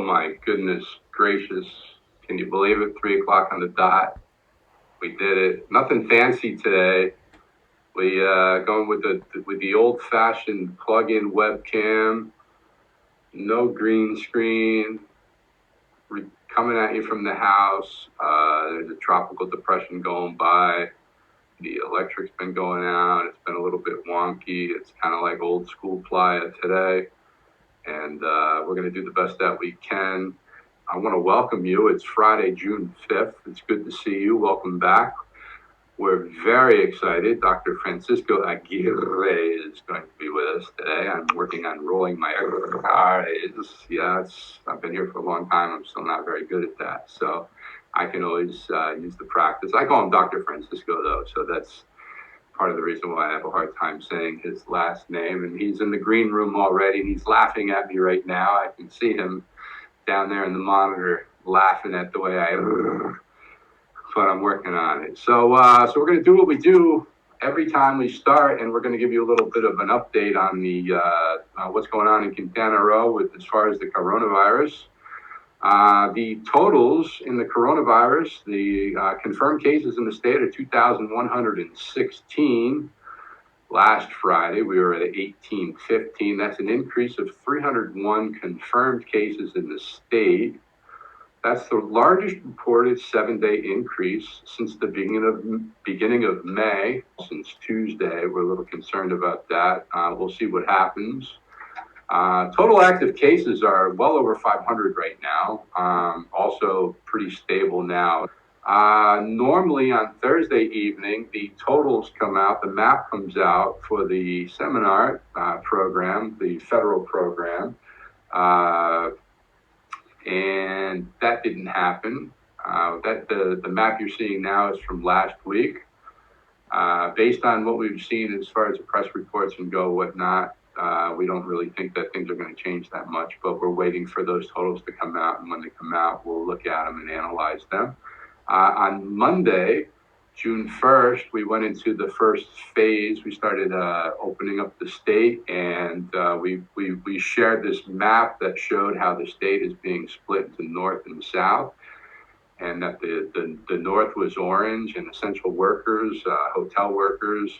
my goodness gracious. Can you believe it? 3 o'clock on the dot. We did it. Nothing fancy today. We going with the old-fashioned plug-in webcam. No green screen. Coming at you from the house. There's a tropical depression going by. The electric's been going out. It's been a little bit wonky. It's kind of like old school Playa today. And we're going to do the best that we can. I want to welcome you. It's Friday, June 5th. It's good to see you. Welcome back. We're very excited. Dr. Francisco Aguirre is going to be with us today. I'm working on rolling my R's. Yeah, I've been here for a long time. I'm still not very good at that. So I can always use the practice. I call him Dr. Francisco, though. So that's part of the reason why I have a hard time saying his last name. And he's in the green room already. And he's laughing at me right now. I can see him down there in the monitor laughing at the way but I'm working on it. So we're going to do what we do every time we start, and we're going to give you a little bit of an update on the what's going on in Quintana Roo as far as the coronavirus. The totals in the coronavirus, the confirmed cases in the state are 2,116. Last Friday, we were at 1,815. That's an increase of 301 confirmed cases in the state. That's the largest reported 7-day increase since the beginning of May, since Tuesday. We're a little concerned about that. We'll see what happens. Total active cases are well over 500 right now. Also pretty stable now. Normally on Thursday evening, the totals come out, the map comes out for the seminar program, the federal program. And that didn't happen. The map you're seeing now is from last week. Based on what we've seen as far as the press reports and whatnot, we don't really think that things are going to change that much, but we're waiting for those totals to come out. And when they come out, we'll look at them and analyze them. On Monday, June 1st, we went into the first phase. We started opening up the state, and we shared this map that showed how the state is being split into north and south, and that the north was orange, and essential workers, hotel workers,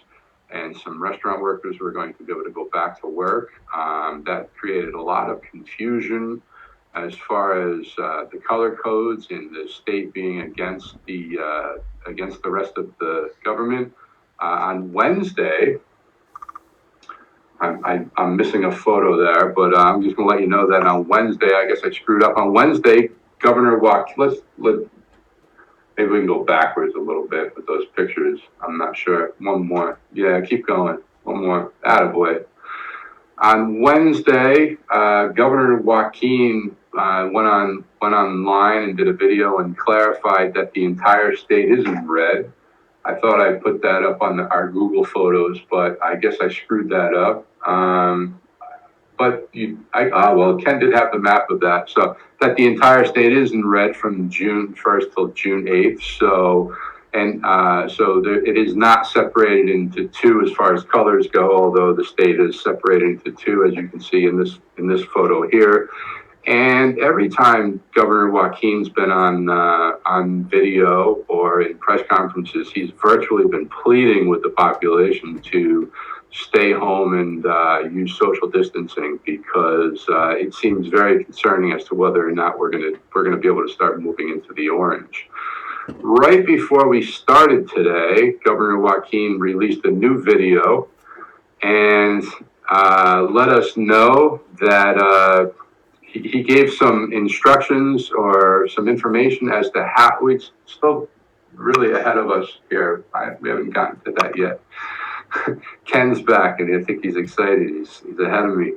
and some restaurant workers were going to be able to go back to work. That created a lot of confusion as far as the color codes and the state being against the rest of the government. On Wednesday, I'm missing a photo there, but I'm just going to let you know that on Wednesday, I guess I screwed up. On Wednesday, Governor Joaquin, maybe we can go backwards a little bit with those pictures. I'm not sure. One more. Yeah, keep going. One more. Attaboy. On Wednesday, Governor Joaquin went online and did a video and clarified that the entire state is in red. I thought I put that up on our Google Photos, but I guess I screwed that up. Ken did have the map of that, so that the entire state is in red from June 1st till June 8th. So it is not separated into two as far as colors go, although the state is separated into two, as you can see in this photo here. And every time Governor Joaquin's been on video or in press conferences, he's virtually been pleading with the population to stay home and use social distancing, because it seems very concerning as to whether or not we're going to be able to start moving into the orange. Right before we started today, Governor Joaquin released a new video and let us know that he gave some instructions or some information as to how. It's still really ahead of us here. We haven't gotten to that yet. Ken's back, and I think he's excited. He's ahead of me.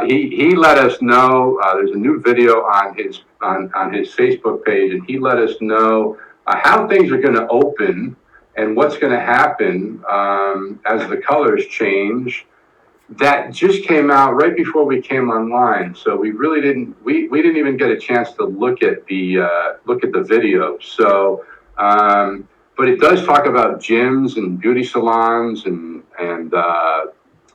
He let us know. There's a new video on his Facebook page, and he let us know how things are going to open and what's going to happen as the colors change. That just came out right before we came online, so we really didn't. We didn't even get a chance to look at the video. So. But it does talk about gyms and beauty salons and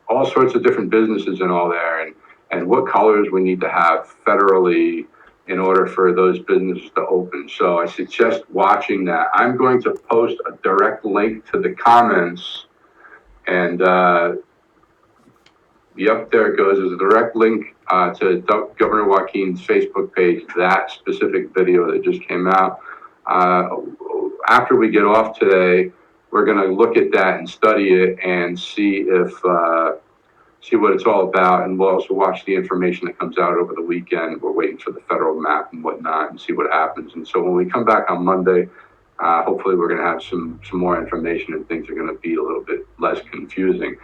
all sorts of different businesses and all there. and what colors we need to have federally in order for those businesses to open. So I suggest watching that. I'm going to post a direct link to the comments, and yep, there it goes. There's a direct link to Governor Joaquin's Facebook page, that specific video that just came out. After we get off today, we're going to look at that and study it and see what it's all about. And we'll also watch the information that comes out over the weekend. We're waiting for the federal map and whatnot and see what happens. And so when we come back on Monday, hopefully we're going to have some more information and things are going to be a little bit less confusing.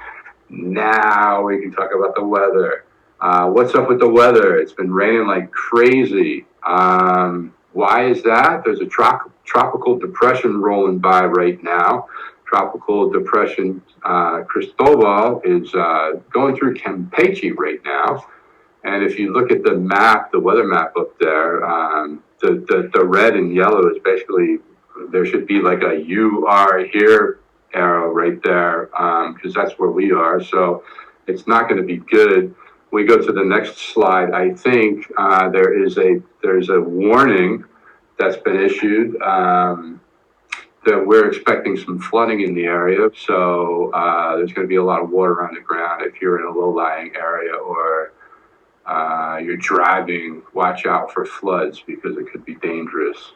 Now we can talk about the weather. What's up with the weather? It's been raining like crazy. Why is that? There's a tropical depression rolling by right now. Tropical depression Cristobal is going through Campeche right now. And if you look at the map, the weather map up there, the red and yellow is basically, there should be like a "you are here" arrow right there, because that's where we are. So it's not going to be good. We go to the next slide. I think there's a warning that's been issued that we're expecting some flooding in the area. So there's going to be a lot of water on the ground. If you're in a low-lying area or you're driving, watch out for floods because it could be dangerous.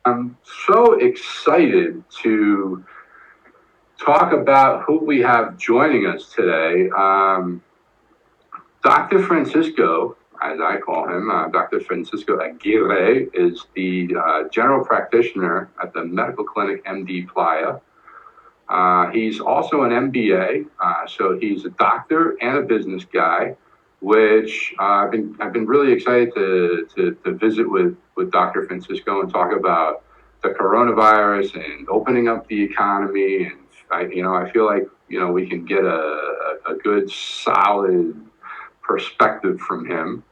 I'm so excited to talk about who we have joining us today. Dr. Francisco, as I call him, Dr. Francisco Aguirre, is the general practitioner at the medical clinic MD Playa. He's also an MBA, so he's a doctor and a business guy, which I've been really excited to visit with Dr. Francisco and talk about the coronavirus and opening up the economy. And I feel like we can get a good solid perspective from him.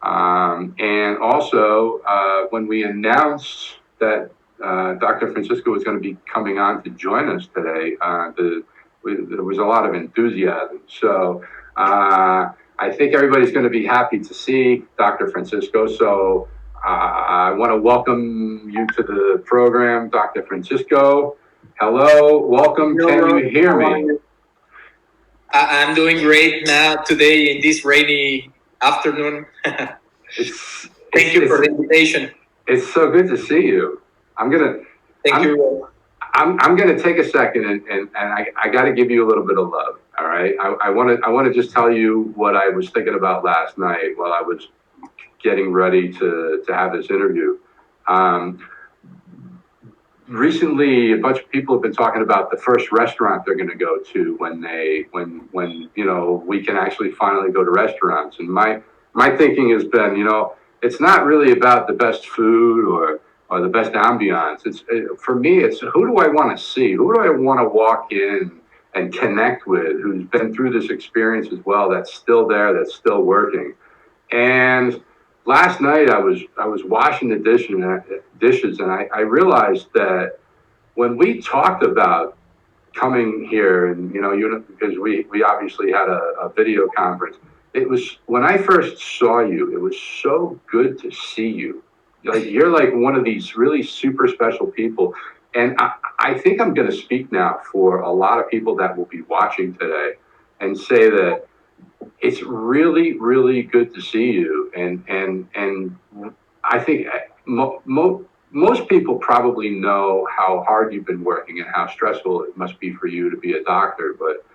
And also, when we announced that Dr. Francisco was going to be coming on to join us today, there was a lot of enthusiasm. So I think everybody's going to be happy to see Dr. Francisco. So I want to welcome you to the program, Dr. Francisco. Hello, welcome. Can you hear me? I'm doing great now today in this rainy afternoon. Thank you for the invitation. It's so good to see you. Thank you. I'm going to take a second and I got to give you a little bit of love. All right. I want to just tell you what I was thinking about last night while I was getting ready to have this interview. Recently, a bunch of people have been talking about the first restaurant they're going to go to when we can actually finally go to restaurants. And my thinking has been, it's not really about the best food or the best ambiance. For me, it's who do I want to see? Who do I want to walk in and connect with who's been through this experience as well, that's still there, that's still working. And last night I was washing the dishes and I realized that when we talked about coming here and because we obviously had a video conference, it was when I first saw you, it was so good to see you. Like you're like one of these really super special people. And I think I'm going to speak now for a lot of people that will be watching today and say that it's really, really good to see you. And I think most people probably know how hard you've been working and how stressful it must be for you to be a doctor. But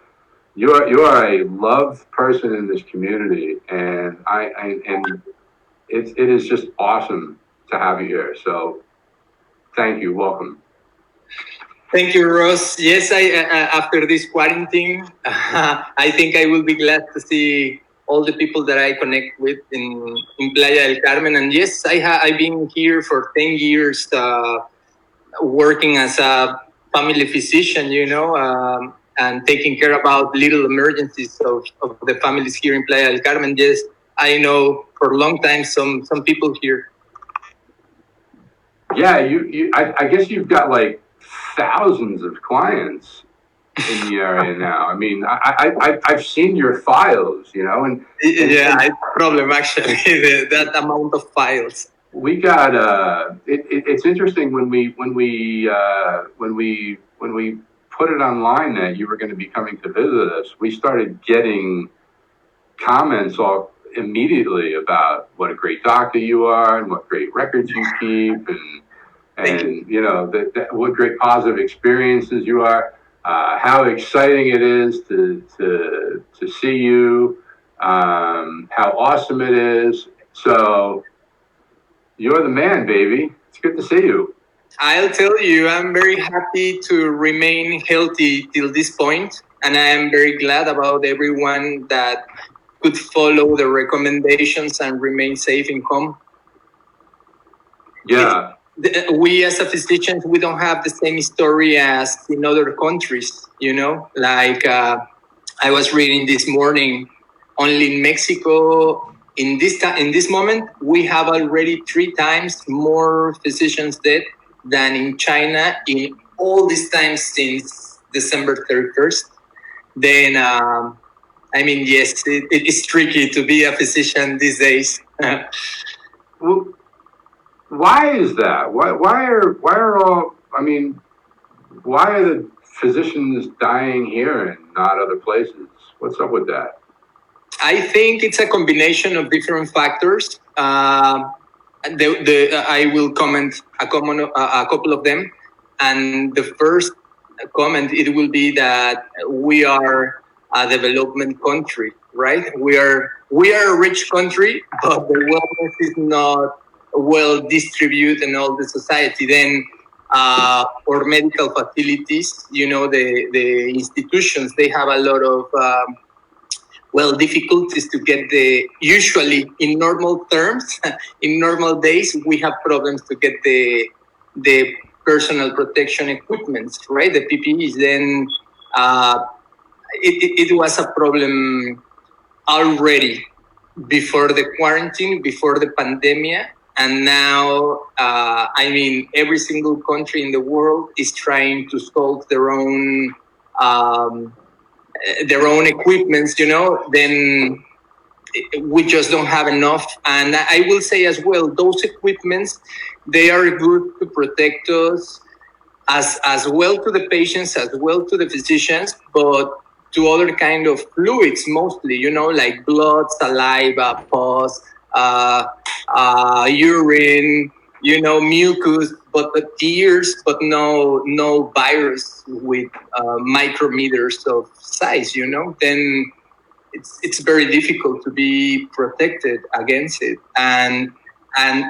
you are a loved person in this community, and it is just awesome to have you here. So thank you. Welcome. Thank you, Ross. Yes, after this quarantine, I think I will be glad to see all the people that I connect with in Playa del Carmen. And yes, I've been here for 10 years working as a family physician, and taking care about little emergencies of the families here in Playa del Carmen. Yes, I know for a long time some people here. Yeah, I guess you've got like thousands of clients in the area now. I mean, I've seen your files, you know, and yeah, it's a problem actually. That amount of files. We got it's interesting when we put it online that you were going to be coming to visit us. We started getting comments all immediately about what a great doctor you are and what great records you keep, and you know what great positive experiences you are. How exciting it is to see you. How awesome it is. So you're the man, baby. It's good to see you. I'll tell you, I'm very happy to remain healthy till this point, and I am very glad about everyone that could follow the recommendations and remain safe in home. Yeah. We as a physicians, we don't have the same story as in other countries, you know, like I was reading this morning, only in Mexico, in this moment, we have already 3 times more physicians dead than in China in all this time since December 31st. Then, I mean, yes, it is tricky to be a physician these days. Well, why is that? Why are all? I mean, why are the physicians dying here and not other places? What's up with that? I think it's a combination of different factors. I will comment a couple of them, and the first comment it will be that we are a development country, right? We are a rich country, but the wellness is not well distributed in all the society. Then for medical facilities, you know, the institutions, they have a lot of difficulties to get usually in normal terms, in normal days, we have problems to get the personal protection equipments, right? The PPEs. Then it was a problem already before the quarantine, before the pandemic. And now, I mean, every single country in the world is trying to solve their own equipments, you know, then we just don't have enough. And I will say as well, those equipments, they are good to protect us as well to the patients, as well to the physicians, but to other kind of fluids mostly, you know, like blood, saliva, pus, urine, you know, mucus, but the tears, but no virus with micrometers of size, you know, then it's very difficult to be protected against it. And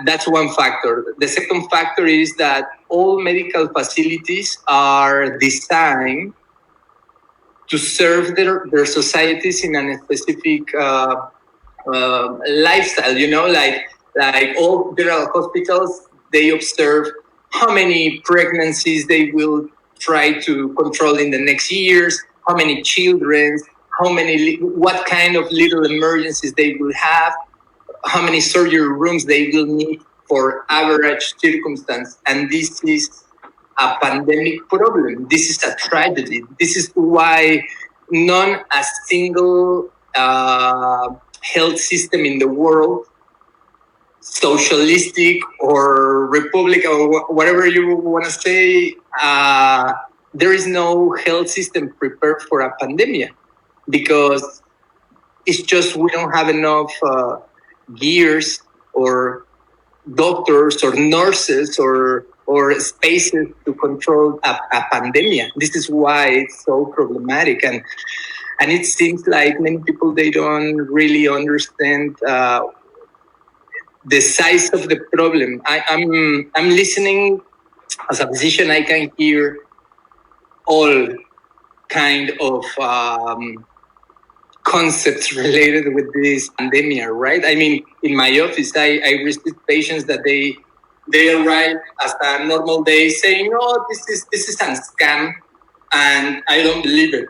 that's one factor. The second factor is that all medical facilities are designed to serve their societies in a specific lifestyle, you know, like all general hospitals, they observe how many pregnancies they will try to control in the next years, how many children, what kind of little emergencies they will have, how many surgery rooms they will need for average circumstance. And this is a pandemic problem. This is a tragedy. This is why not a single health system in the world, socialistic or republican or whatever you want to say, there is no health system prepared for a pandemic, because it's just we don't have enough gears or doctors or nurses or spaces to control a pandemic. This is why it's so problematic, and it seems like many people, they don't really understand the size of the problem. I'm listening as a physician. I can hear all kind of concepts related with this pandemic, right? I mean, in my office, I receive patients that they arrive as a normal day saying, "Oh, this is a scam," and I don't believe it.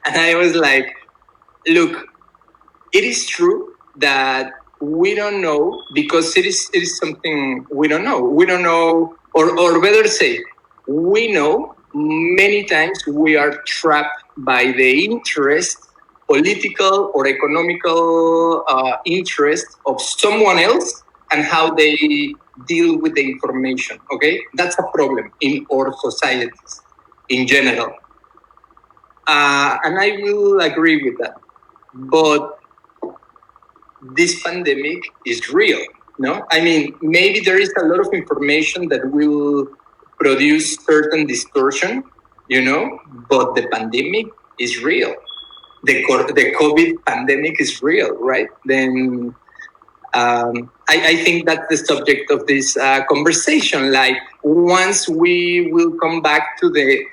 And I was like, "Look, it is true that we don't know, because it is something we don't know. We don't know, or better say, we know, many times we are trapped by the interest, political or economical interest of someone else and how they deal with the information. Okay, that's a problem in our societies in general, and I will agree with that. But this pandemic is real. No, I mean, maybe there is a lot of information that will produce certain distortion, but the pandemic is real. The COVID pandemic is real, right? Then I think that's the subject of this conversation. Like, once we will come back to the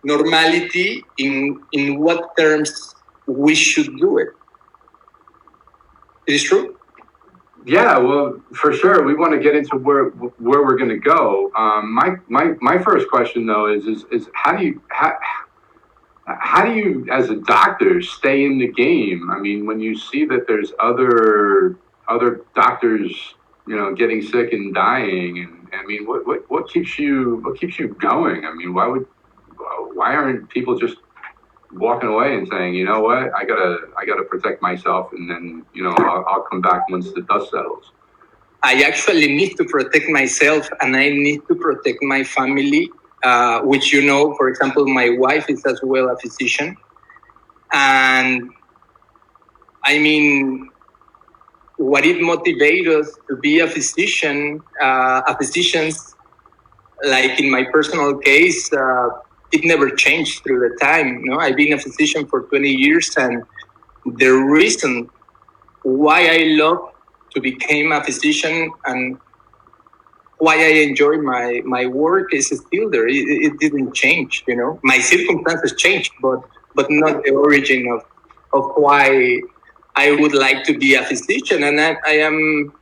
normality, in what terms we should do it. It is true? Yeah, well, for sure. We want to get into where we're going to go. My first question though is how do you as a doctor stay in the game? I mean, when you see that there's other doctors, getting sick and dying, and I mean, what keeps you going? I mean, why aren't people just walking away and saying, you know what, I gotta protect myself, and then I'll come back once the dust settles? I actually need to protect myself, and I need to protect my family, which, for example, my wife is as well a physician. And I mean, what it motivates us to be a physician, like in my personal case, it never changed through the time. I've been a physician for 20 years, and the reason why I love to become a physician and why I enjoy my work is still there. It didn't change. My circumstances changed, but not the origin of why I would like to be a physician. And I am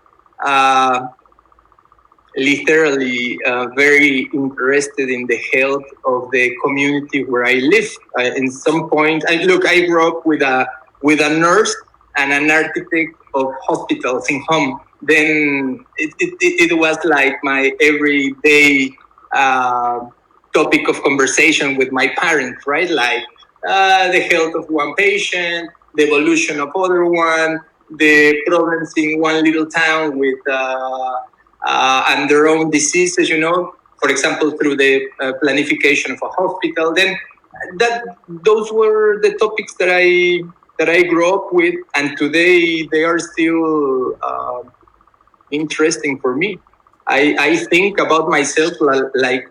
literally very interested in the health of the community where I live. In some point, I grew up with a nurse and an architect of hospitals in home. Then it was like my everyday topic of conversation with my parents, right? Like the health of one patient, the evolution of other one, the problems in one little town with and their own diseases, for example, through the planification of a hospital. Then those were the topics that I grew up with, and today they are still interesting for me. I think about myself like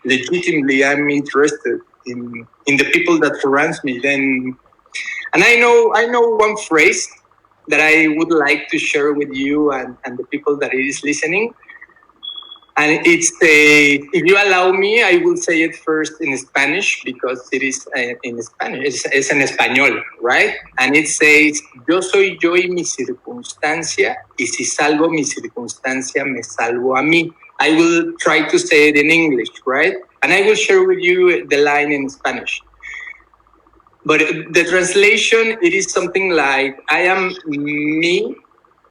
legitimately I'm interested in the people that surrounds me. Then, and I know one phrase that I would like to share with you and the people that is listening. And it's if you allow me, I will say it first in Spanish, because it is in Spanish. It's en español, right? And it says, yo soy yo y mi circunstancia, y si salvo mi circunstancia, me salvo a mí. I will try to say it in English, right? And I will share with you the line in Spanish. But the translation, it is something like, I am me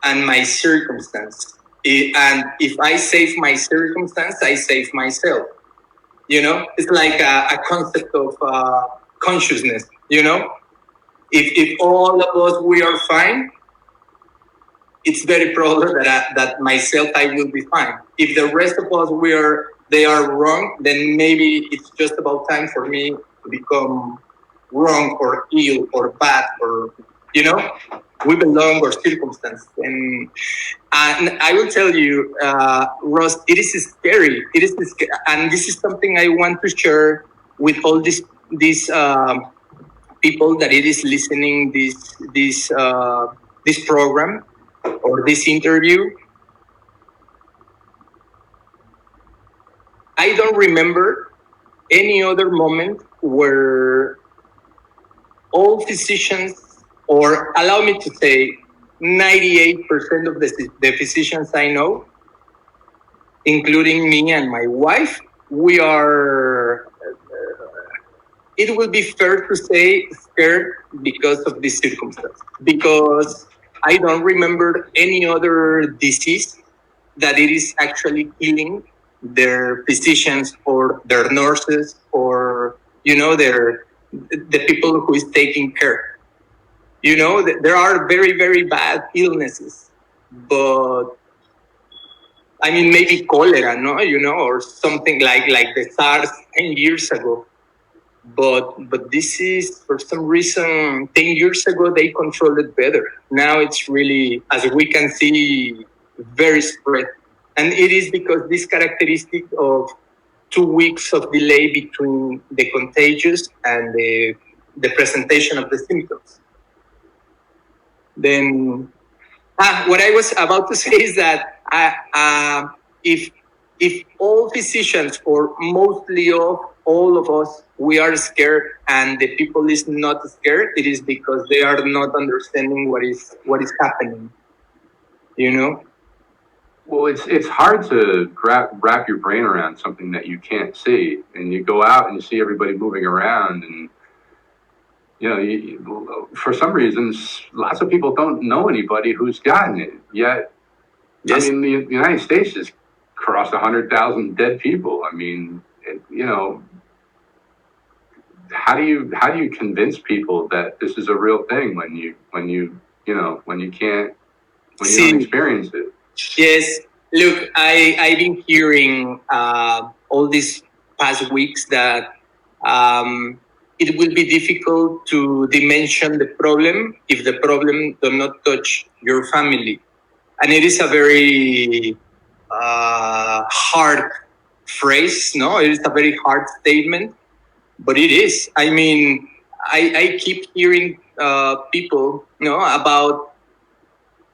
and my circumstance. And if I save my circumstance, I save myself. It's like a concept of consciousness. If all of us, we are fine, it's very probable that myself, I will be fine. If the rest of us, they are wrong, then maybe it's just about time for me to become wrong or ill or bad, or we belong or circumstance. And I will tell you, Ross, it is scary. And this is something I want to share with all these people that it is listening this program or this interview. I don't remember any other moment where all physicians, or allow me to say 98% of the physicians I know, including me and my wife, we are, it will be fair to say, scared because of this circumstance. Because I don't remember any other disease that it is actually killing their physicians or their nurses or, the people who is taking care. There are very, very bad illnesses, but I mean, maybe cholera, no, or something like the SARS 10 years ago. But this is, for some reason, 10 years ago, they controlled it better. Now it's really, as we can see, very spread. And it is because this characteristic of 2 weeks of delay between the contagious and the presentation of the symptoms. Then, what I was about to say is that if all physicians, or mostly of all of us, we are scared, and the people is not scared, it is because they are not understanding what is happening. Well, it's hard to wrap your brain around something that you can't see, and you go out and you see everybody moving around, and for some reasons, lots of people don't know anybody who's gotten it yet. Yes. I mean, the United States has crossed 100,000 dead people. I mean, how do you convince people that this is a real thing when you don't experience it? Yes, look, I've been hearing all these past weeks that it will be difficult to dimension the problem if the problem does not touch your family. And it is a very hard phrase, no? It is a very hard statement, but it is. I mean, I keep hearing people, about,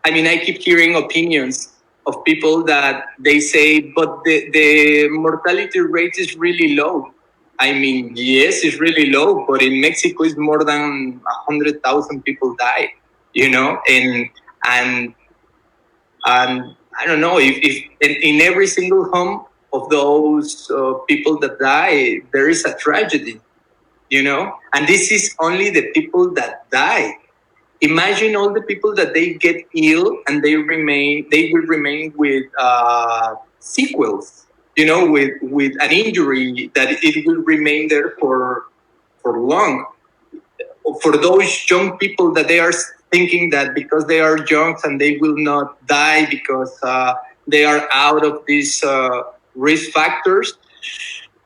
I keep hearing opinions of people that they say, but the mortality rate is really low. I mean, yes, it's really low, but in Mexico, it's more than 100,000 people die, and I don't know if in every single home of those people that die, there is a tragedy, and this is only the people that die. Imagine all the people that they get ill and they will remain with sequels, with an injury that it will remain there for long. For those young people that they are thinking that because they are young and they will not die because they are out of these risk factors.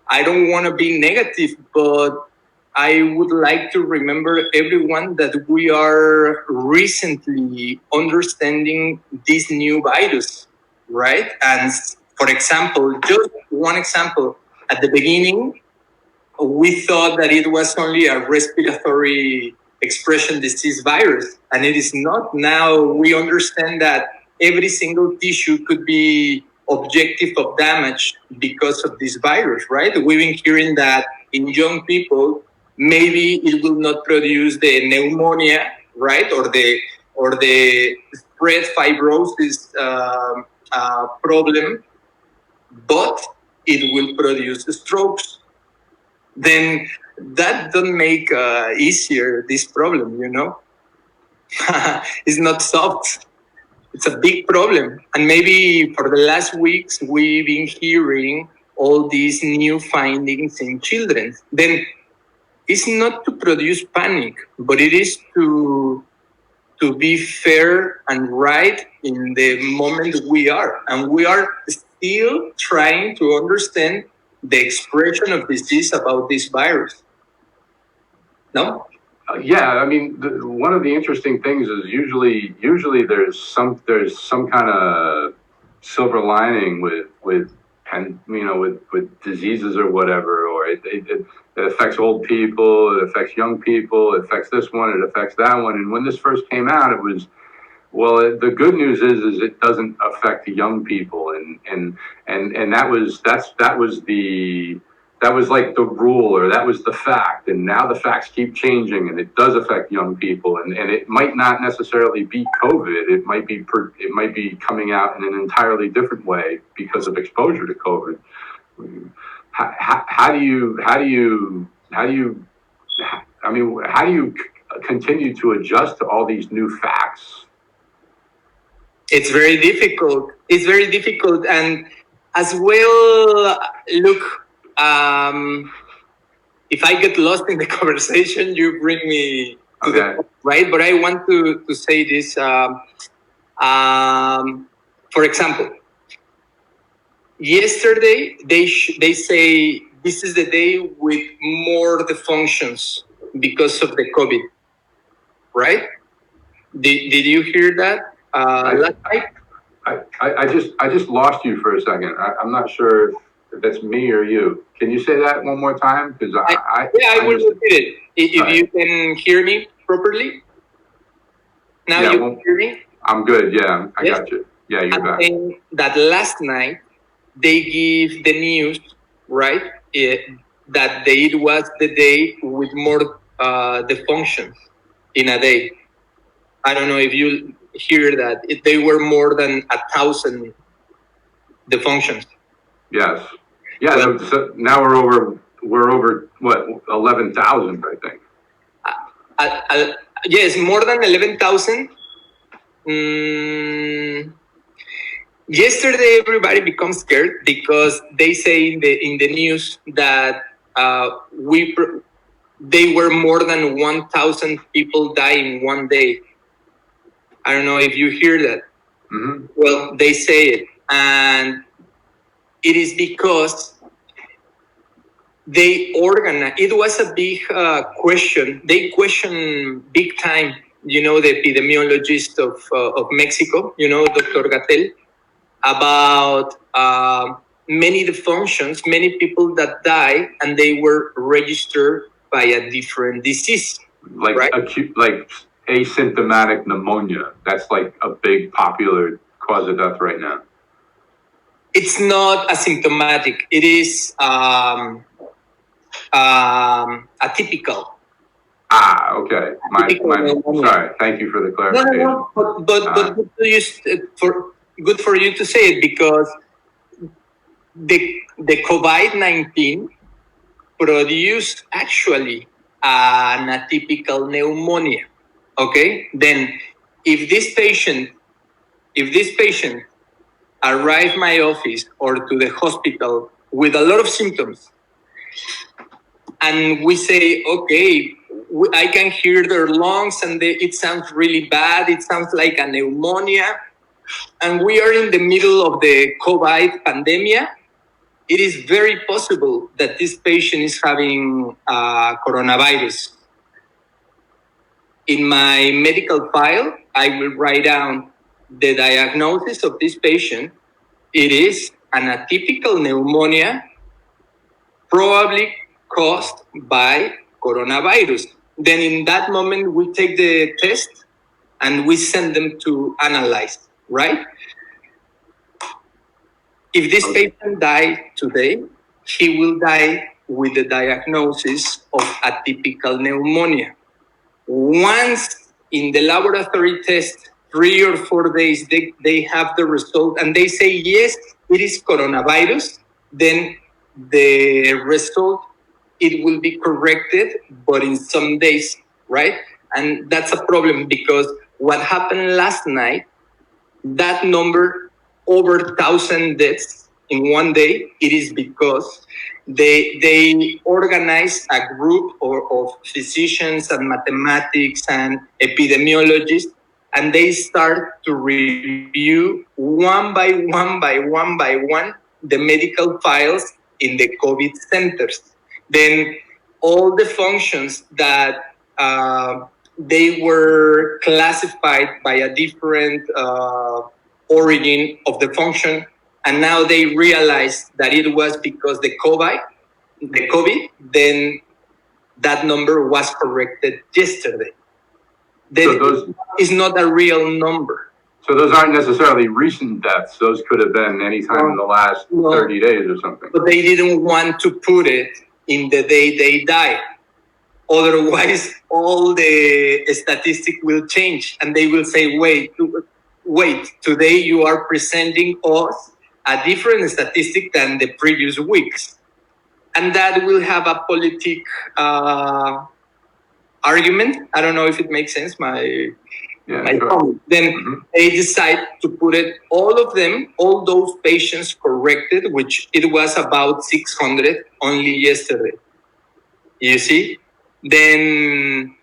I don't want to be negative, but I would like to remember everyone that we are recently understanding this new virus, right? And for example, just one example, at the beginning, we thought that it was only a respiratory expression disease virus, and it is not. Now we understand that every single tissue could be objective of damage because of this virus, right? We've been hearing that in young people, maybe it will not produce the pneumonia, right, or the spread fibrosis problem, but it will produce strokes. Then that doesn't make easier this problem, It's not solved. It's a big problem. And maybe for the last weeks, we've been hearing all these new findings in children. Then it's not to produce panic, but it is to be fair and right in the moment we are. And we are still trying to understand the expression of disease about this virus. No? Yeah, I mean, one of the interesting things is usually there's some kind of silver lining with diseases or whatever, or it affects old people, it affects young people, it affects this one, it affects that one. And when this first came out, it was, well, the good news is it doesn't affect the young people, and that was like the rule, or that was the fact. And now the facts keep changing, and it does affect young people, and it might not necessarily be COVID. It might be coming out in an entirely different way because of exposure to COVID. How do you continue to adjust to all these new facts? It's very difficult. And as well, look, if I get lost in the conversation, you bring me to the point, right? But I want to say this. For example, yesterday they say this is the day with more defunctions because of the COVID, right? Did you hear that last night? I just lost you for a second. I'm not sure if that's me or you. Can you say that one more time? Because I will repeat it. If you can hear me properly. Now you can hear me? I'm good. Yeah, I got you. Yeah, you're back. And that last night they give the news, right? That it was the day with more defunctions in a day. I don't know if you hear that. They were more than 1,000 defunctions. Yes. Yeah. Well, so now we're over what, 11,000, I think. Yes, more than 11,000. Yesterday, everybody becomes scared because they say in the news that they were more than 1,000 people die in one day. I don't know if you hear that. Mm-hmm. Well, they say it, and it is because they organize. It was a big question. They question big time. The epidemiologist of Mexico. Dr. Gatell, about many defunctions, many people that die, and they were registered by a different disease, like right? Acute, like asymptomatic pneumonia. That's like a big popular cause of death right now. It's not asymptomatic. It is atypical. Okay. Sorry. Thank you for the clarification. No. But good for you to say it, because the COVID-19 produced actually an atypical pneumonia. Okay, then if this patient arrive my office or to the hospital with a lot of symptoms, and we say, okay, I can hear their lungs and it sounds really bad, it sounds like a pneumonia, and we are in the middle of the COVID pandemic, it is very possible that this patient is having coronavirus. In my medical file, I will write down the diagnosis of this patient. It is an atypical pneumonia, probably caused by coronavirus. Then in that moment, we take the test and we send them to analyze, right? If this patient died today, he will die with the diagnosis of atypical pneumonia. Once in the laboratory test, 3 or 4 days, they have the result and they say, yes, it is coronavirus, then the result, it will be corrected, but in some days, right? And that's a problem, because what happened last night, that number, over 1,000 deaths in one day, it is because they organize a group of physicians and mathematics and epidemiologists, and they start to review one by one the medical files in the COVID centers. Then all the functions that they were classified by a different origin of the function, and now they realize that it was because the COVID, then that number was corrected yesterday. Then so is not a real number. So those aren't necessarily recent deaths. Those could have been any time in the last 30 days or something. But they didn't want to put it in the day they died. Otherwise, all the statistics will change, and they will say, wait, today you are presenting us a different statistic than the previous weeks. And that will have a politic argument. I don't know if it makes sense, my Yeah, my sure. comment. Then they decide to put it, all of them, all those patients corrected, which it was about 600 only yesterday. You see? Then,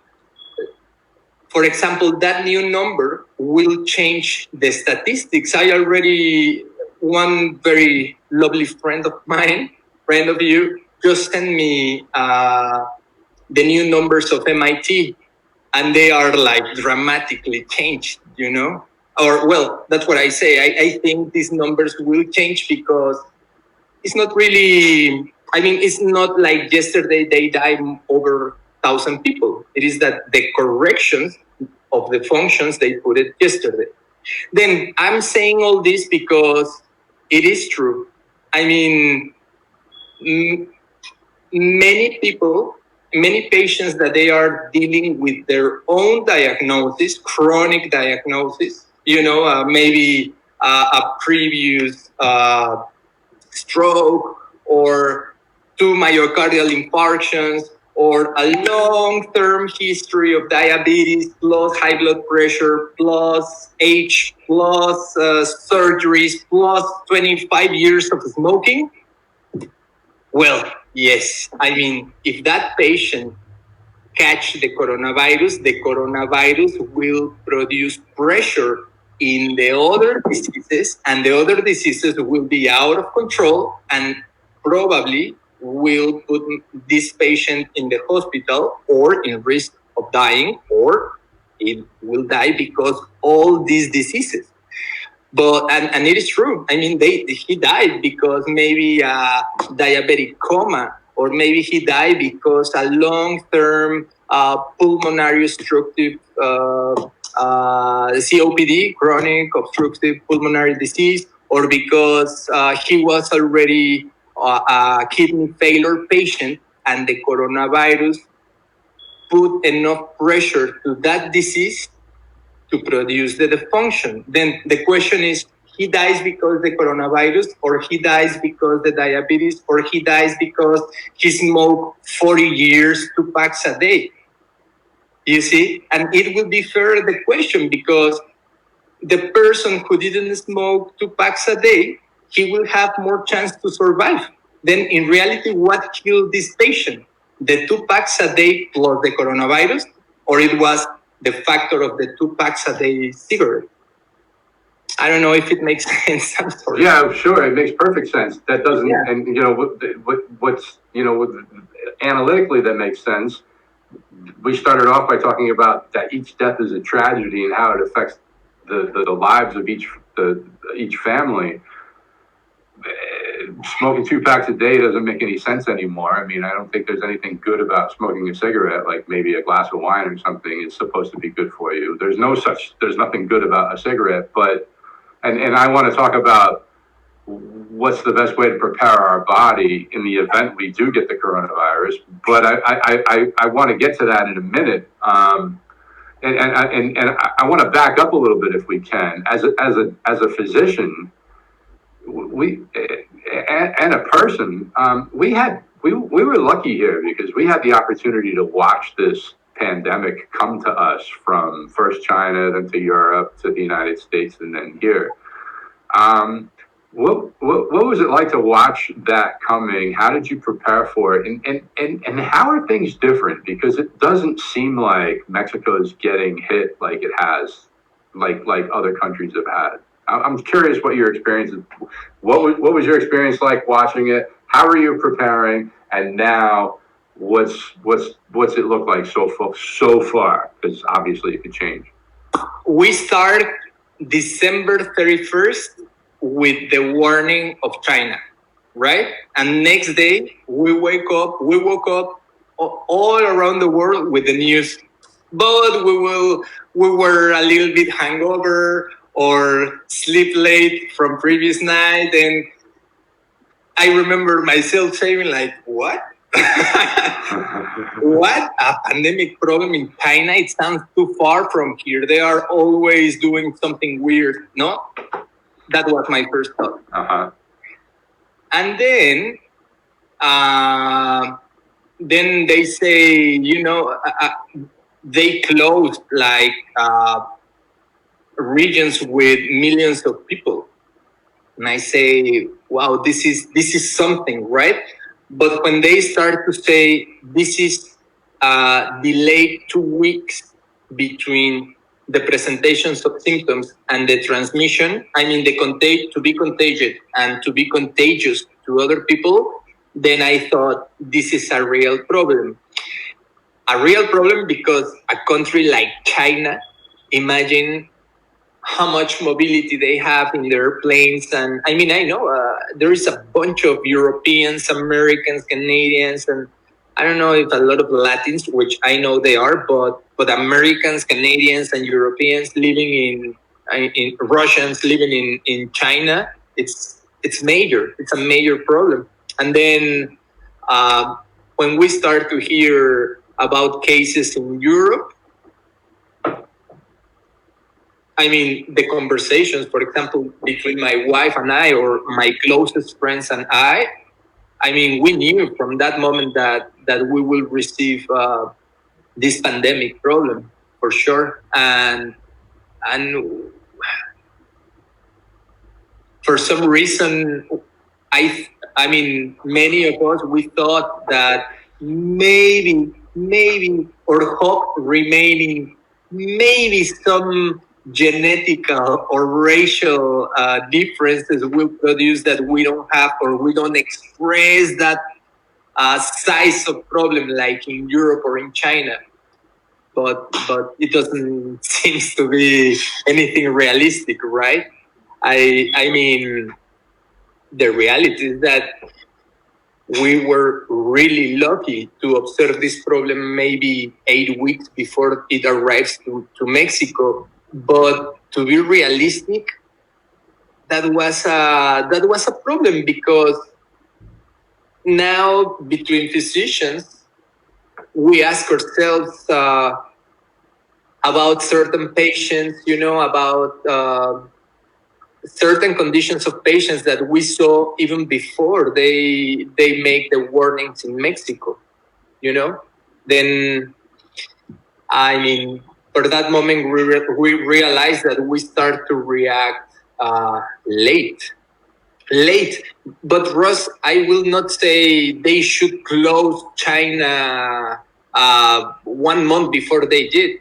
for example, that new number will change the statistics. I already, one very lovely friend of mine, friend of you, just sent me the new numbers of MIT, and they are like dramatically changed, you know? Or, well, that's what I say. I think these numbers will change because it's not really, I mean, it's not like yesterday they died over 1,000 people. It is that the corrections of the functions they put it yesterday. Then I'm saying all this because it is true. I mean, many people, many patients that they are dealing with their own diagnosis, chronic diagnosis, you know, maybe a previous stroke or two myocardial infarctions or a long-term history of diabetes plus high blood pressure plus age plus surgeries plus 25 years of smoking. Well, yes. I mean, if that patient catch the coronavirus will produce pressure in the other diseases, and the other diseases will be out of control and probably will put this patient in the hospital or in risk of dying, or it will die because all these diseases. But and it is true. I mean, he died because maybe a diabetic coma, or maybe he died because a long-term pulmonary obstructive COPD, chronic obstructive pulmonary disease, or because he was already a kidney failure patient, and the coronavirus put enough pressure to that disease to produce the dysfunction. Then the question is, he dies because the coronavirus, or he dies because the diabetes, or he dies because he smoked 40 years, 2 packs a day. You see? And it would be fair, the question, because the person who didn't smoke 2 packs a day, he will have more chance to survive. Then in reality, what killed this patient? The 2 packs a day plus the coronavirus, or it was the factor of the 2 packs a day cigarette? I don't know if it makes sense. I'm sorry. Yeah, sure. It makes perfect sense. That doesn't, and you know, what's, you know, analytically that makes sense. We started off by talking about that each death is a tragedy and how it affects the lives of each family. Smoking 2 packs a day doesn't make any sense anymore. I mean, I don't think there's anything good about smoking a cigarette, like maybe a glass of wine or something is supposed to be good for you. There's nothing good about a cigarette, but, and I want to talk about what's the best way to prepare our body in the event we do get the coronavirus. But I want to get to that in a minute. And I want to back up a little bit if we can. As a physician, we and a person, we were lucky here because we had the opportunity to watch this pandemic come to us from first China, then to Europe, to the United States, and then here. What was it like to watch that coming? How did you prepare for it? And how are things different? Because it doesn't seem like Mexico is getting hit like it has, like other countries have had. I'm curious what your experience is. What was your experience like watching it? How are you preparing? And now, what's it look like so far? Because obviously it could change. We start December 31st with the warning of China, right? And next day we woke up all around the world with the news. But we were a little bit hungover or sleep late from previous night, and I remember myself saying like, what? What? A pandemic problem in China? It sounds too far from here. They are always doing something weird, no? That was my first thought. Uh-huh. And then they say, you know, they closed like regions with millions of people. And I say, wow, this is something, right? But when they start to say this is delayed 2 weeks between the presentations of symptoms and the transmission, I mean to be contagious and to be contagious to other people, then I thought this is a real problem. A real problem because a country like China, imagine how much mobility they have in their planes. And I mean, I know there is a bunch of Europeans, Americans, Canadians, and I don't know if a lot of Latins, which I know they are, but Americans, Canadians, and Europeans living in Russians living in China, it's major. It's a major problem. And then when we start to hear about cases in Europe, I mean, the conversations, for example, between my wife and I, or my closest friends and I mean, we knew from that moment that we will receive this pandemic problem for sure. And for some reason, I mean, many of us, we thought that maybe, or hope remaining, maybe some genetic or racial differences will produce that we don't have, or we don't express that size of problem like in Europe or in China. But it doesn't seem to be anything realistic, right? I mean, the reality is that we were really lucky to observe this problem maybe 8 weeks before it arrives to Mexico. But to be realistic, that was a problem, because now between physicians, we ask ourselves about certain patients, about certain conditions of patients that we saw even before they make the warnings in Mexico, Then, I mean, for that moment, we realized that we start to react late. But Ross, I will not say they should close China 1 month before they did,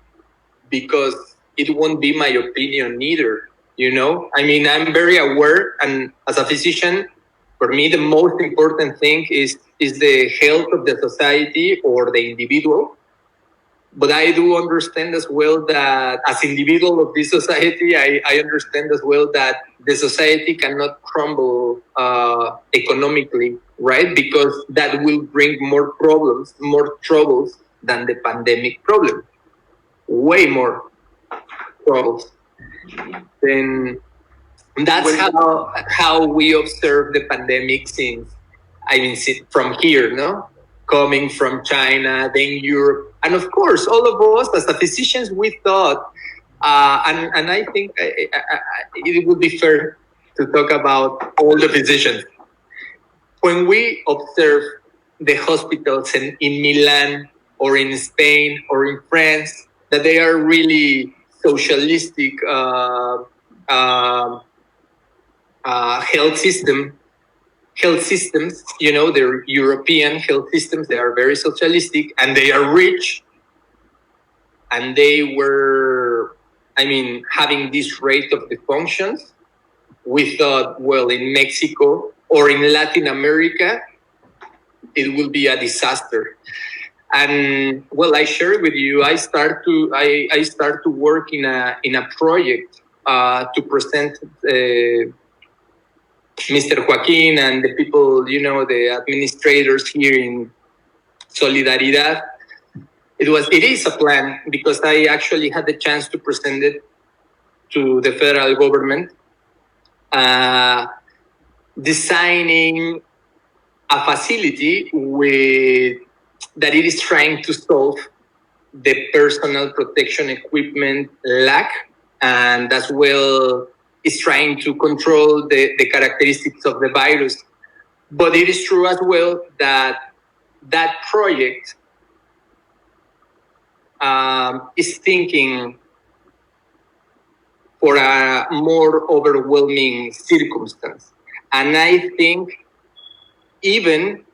because it won't be my opinion either. I mean, I'm very aware, and as a physician, for me, the most important thing is the health of the society or the individual. But I do understand as well that as individual of this society, I understand as well that the society cannot crumble economically, right? Because that will bring more problems, more troubles than the pandemic problem. Way more troubles. Then that's how we observe the pandemic since, from here, no? Coming from China, then Europe. And of course, all of us as physicians, we thought, and I think it would be fair to talk about all the physicians. When we observe the hospitals in Milan or in Spain or in France, that they are really socialistic health systems, they're European health systems, they are very socialistic and they are rich, and they were, having this rate of defunctions. We thought, well, in Mexico or in Latin America, it will be a disaster. And well, I share with you, I start to work in a project to present Mr. Joaquin and the people, the administrators here in Solidaridad. It is a plan, because I actually had the chance to present it to the federal government, designing a facility that it is trying to solve the personal protection equipment lack, and as well is trying to control the characteristics of the virus. But it is true as well that project is thinking for a more overwhelming circumstance. And I think even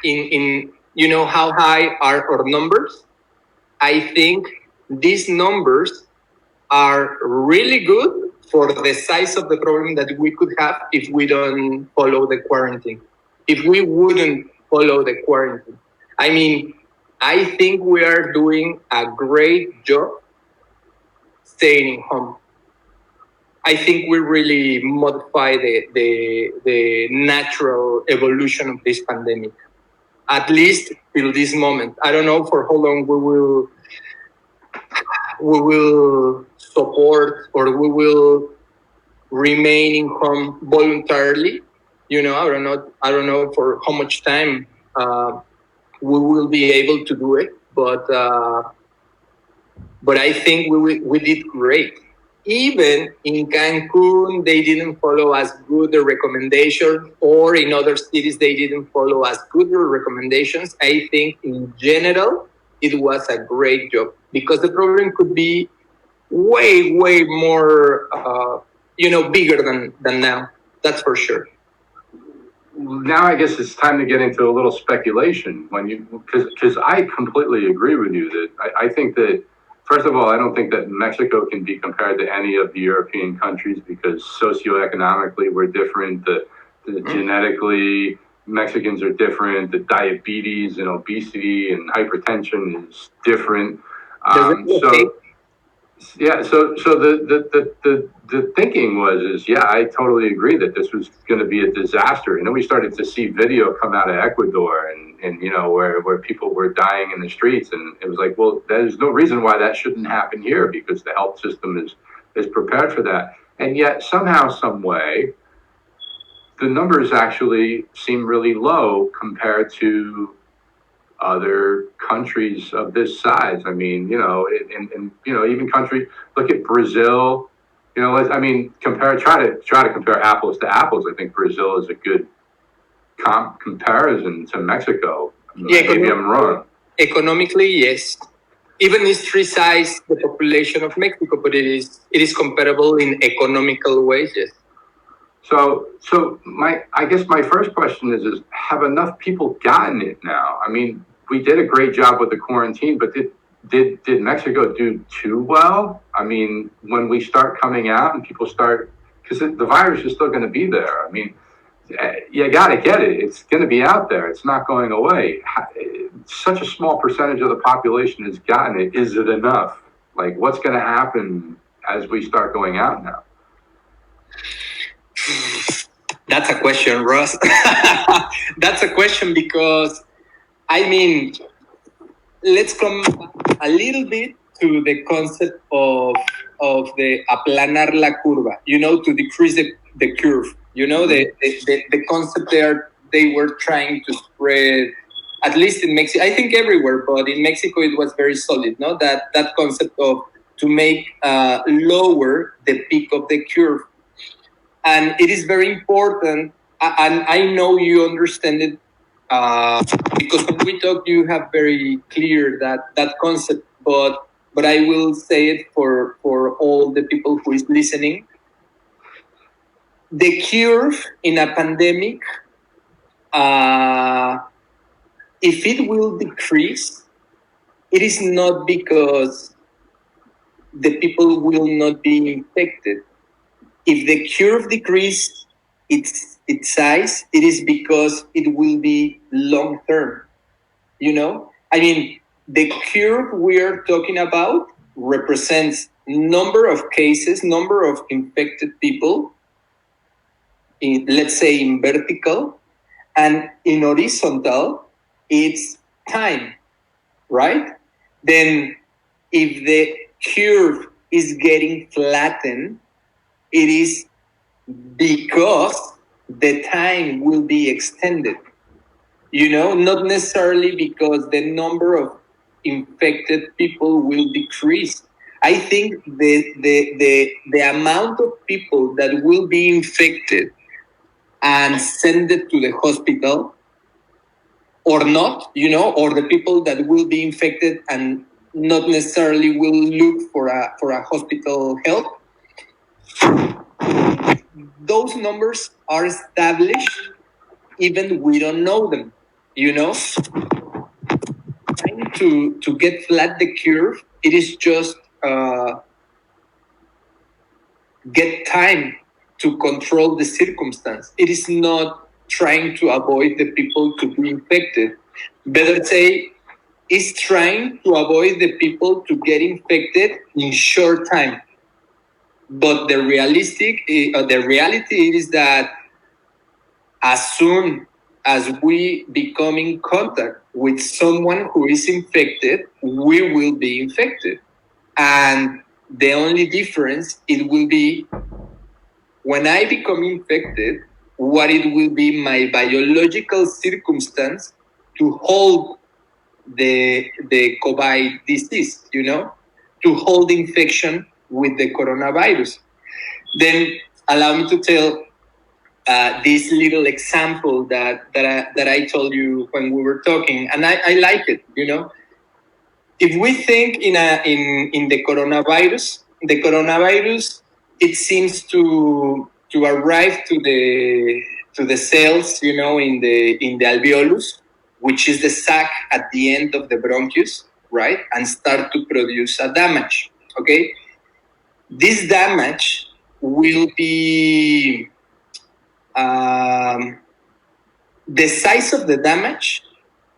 in how high are our numbers, I think these numbers are really good for the size of the problem that we could have if we don't follow the quarantine. If we wouldn't follow the quarantine. I mean, I think we are doing a great job staying home. I think we really modify the natural evolution of this pandemic, at least till this moment. I don't know for how long we will support or we will remain in home voluntarily. I don't know for how much time we will be able to do it, but I think we did great. Even in Cancun, they didn't follow as good the recommendation, or in other cities, they didn't follow as good the recommendations. I think in general, it was a great job because the problem could be way, way more, bigger than now. That's for sure. Now I guess it's time to get into a little speculation because I completely agree with you that I think that, first of all, I don't think that Mexico can be compared to any of the European countries because socioeconomically we're different. Genetically, Mexicans are different. The diabetes and obesity and hypertension is different. So the thinking was I totally agree that this was going to be a disaster. And then we started to see video come out of Ecuador and where people were dying in the streets, and it was like, well, there's no reason why that shouldn't happen here because the health system is prepared for that. And yet somehow, some way, the numbers actually seem really low compared to other countries of this size. I mean, even countries, look at Brazil, try to compare apples to apples. I think Brazil is a good comparison to Mexico. Maybe I'm wrong. Economically, yes. Even it's three times the population of Mexico, but it is comparable in economical ways, yes. So I guess my first question is have enough people gotten it now? I mean, we did a great job with the quarantine, but did Mexico do too well? I mean, when we start coming out and people start, because the virus is still going to be there. I mean, you got to get it. It's going to be out there. It's not going away. Such a small percentage of the population has gotten it. Is it enough? Like, what's going to happen as we start going out now? That's a question, Ross. That's a question because, I mean, let's come a little bit to the concept of the aplanar la curva, to decrease the curve. The concept there, they were trying to spread, at least in Mexico, I think everywhere, but in Mexico it was very solid, no? That concept of to make lower the peak of the curve. And it is very important, and I know you understand it, because when we talk, you have very clear that concept, but I will say it for all the people who is listening. The curve in a pandemic, if it will decrease, it is not because the people will not be infected. If the curve decreases its size, it is because it will be long term. I mean, the curve we are talking about represents number of cases, number of infected people, let's say in vertical, and in horizontal, it's time, right? Then if the curve is getting flattened, it is because the time will be extended, not necessarily because the number of infected people will decrease. I think the amount of people that will be infected and send it to the hospital or not, or the people that will be infected and not necessarily will look for a hospital help. Those numbers are established, even we don't know them. Trying to get flat the curve, it is just get time to control the circumstance. It is not trying to avoid the people to be infected. Better say, is trying to avoid the people to get infected in short time. But the reality is that as soon as we become in contact with someone who is infected, we will be infected. And the only difference, it will be when I become infected, what it will be my biological circumstance to hold the COVID disease, to hold infection with the coronavirus. Then allow me to tell this little example that I told you when we were talking, and I like it. If we think in the coronavirus, it seems to arrive to the cells, in the alveolus, which is the sac at the end of the bronchus, right, and start to produce a damage. Okay, this damage will be the size of the damage.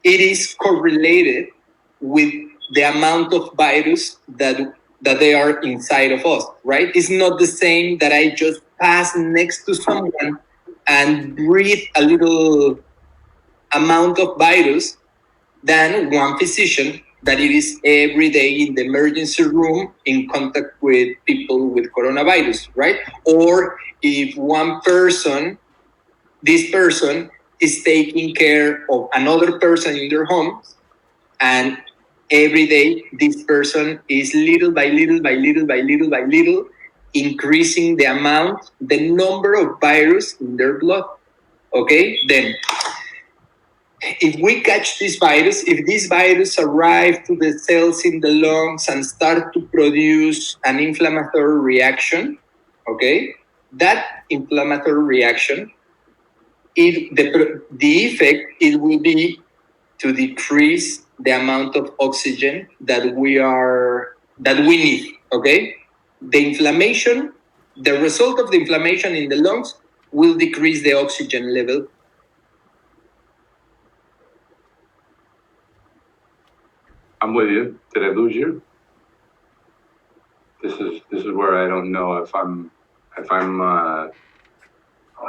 It is correlated with the amount of virus that they are inside of us, right? It's not the same that I just pass next to someone and breathe a little amount of virus than one physician that it is every day in the emergency room in contact with people with coronavirus, right? Or if this person is taking care of another person in their home, and every day this person is little by little increasing the number of virus in their blood. Okay, then if we catch this virus, if this virus arrive to the cells in the lungs and start to produce an inflammatory reaction, okay, that inflammatory reaction, the effect, it will be to decrease the amount of oxygen that we need. Okay, the result of the inflammation in the lungs will decrease the oxygen level. I'm with you. Did I lose you? This is where I don't know if I'm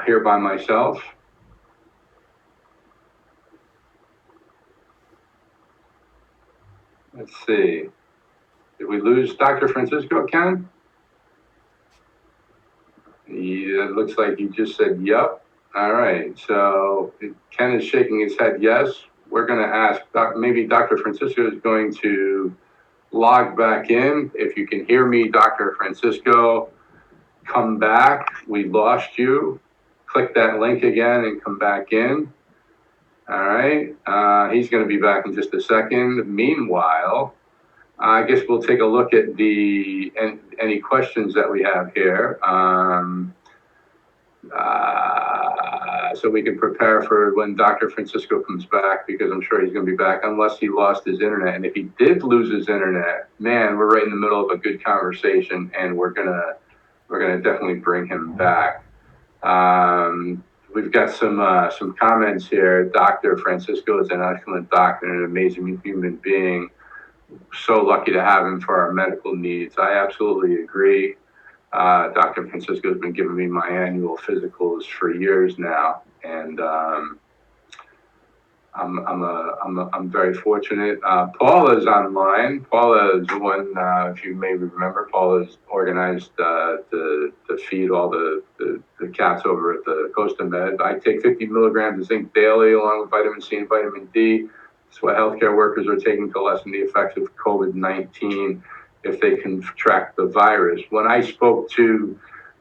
here by myself. Let's see. Did we lose Dr. Francisco, Ken? Yeah, it looks like he just said yep. All right. So Ken is shaking his head yes. We're going to ask, maybe Dr. Francisco is going to log back in. If you can hear me, Dr. Francisco, come back. We lost you. Click that link again and come back in. All right. He's going to be back in just a second. Meanwhile, I guess we'll take a look at any questions that we have here. So we can prepare for when Dr. Francisco comes back, because I'm sure he's going to be back unless he lost his internet. And if he did lose his internet, man, we're right in the middle of a good conversation, and we're gonna definitely bring him back. We've got some comments here. Dr. Francisco is an excellent doctor and an amazing human being. So lucky to have him for our medical needs. I absolutely agree. Dr. Francisco has been giving me my annual physicals for years now, and I'm very fortunate. Paula is online. Paula is the one, if you may remember, Paula's organized to feed all the cats over at the Costa Med. I take 50 milligrams of zinc daily, along with vitamin C and vitamin D. It's what healthcare workers are taking to lessen the effects of COVID-19 if they contract the virus. When I spoke to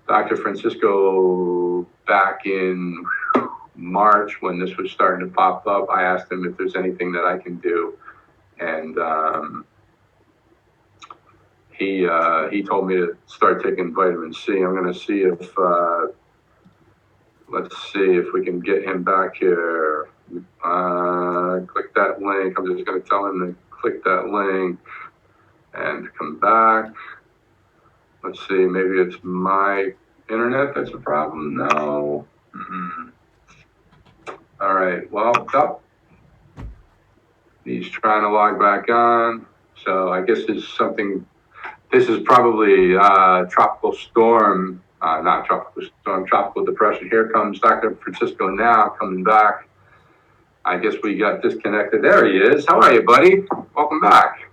Dr. Francisco back in March, when this was starting to pop up, I asked him if there's anything that I can do. And he told me to start taking vitamin C. I'm going to see if let's see if we can get him back here. Click that link. I'm just going to tell him to click that link and come back. Let's see, maybe it's my internet that's a problem. No. All right, well, he's trying to log back on. So I guess this is probably tropical storm, not tropical storm, tropical depression. Here comes Dr. Francisco now coming back. I guess we got disconnected. There he is. How are you, buddy? Welcome back.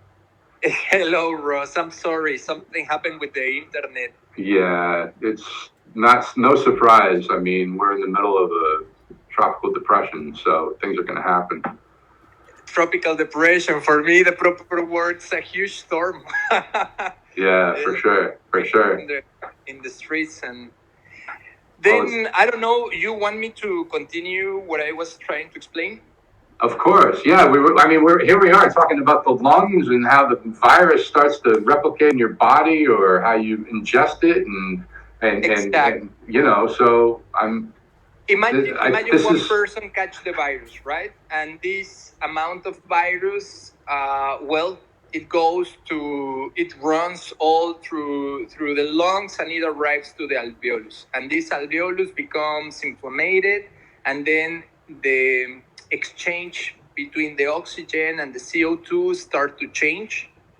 Hello, Ross. I'm sorry. Something happened with the internet. Yeah, it's no surprise. I mean, we're in the middle of a tropical depression, so things are going to happen. Tropical depression, for me, the proper word's a huge storm. Yeah, for sure. In the streets. And then, I don't know, you want me to continue what I was trying to explain? Of course, yeah. Here we are talking about the lungs and how the virus starts to replicate in your body, or how you ingest it, and you know. So Imagine one person catch the virus, right? And this amount of virus, it runs all through the lungs, and it arrives to the alveolus. And this alveolus becomes inflamed, and then the exchange between the oxygen and the CO2 start to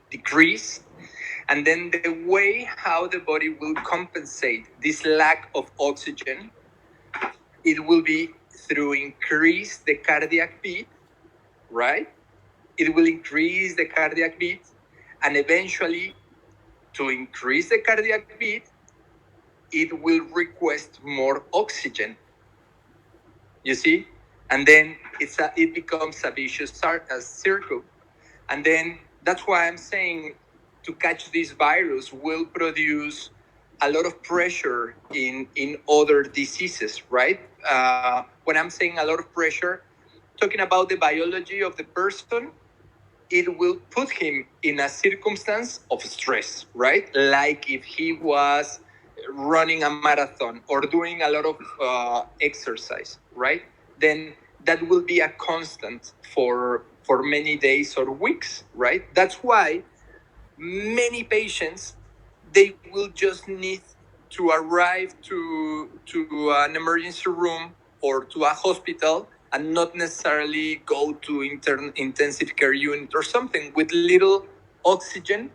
decrease. And then the way how the body will compensate this lack of oxygen, it will be through increase the cardiac beat, right? It will increase the cardiac beat, and eventually, to increase the cardiac beat, it will request more oxygen. You see? And then it becomes a vicious circle. And then that's why I'm saying to catch this virus will produce a lot of pressure in other diseases, right? When I'm saying a lot of pressure, talking about the biology of the person, it will put him in a circumstance of stress, right? Like if he was running a marathon or doing a lot of exercise, right? Then that will be a constant for many days or weeks, right? That's why many patients, they will just need to arrive to an emergency room or to a hospital and not necessarily go to intensive care unit or something. With little oxygen,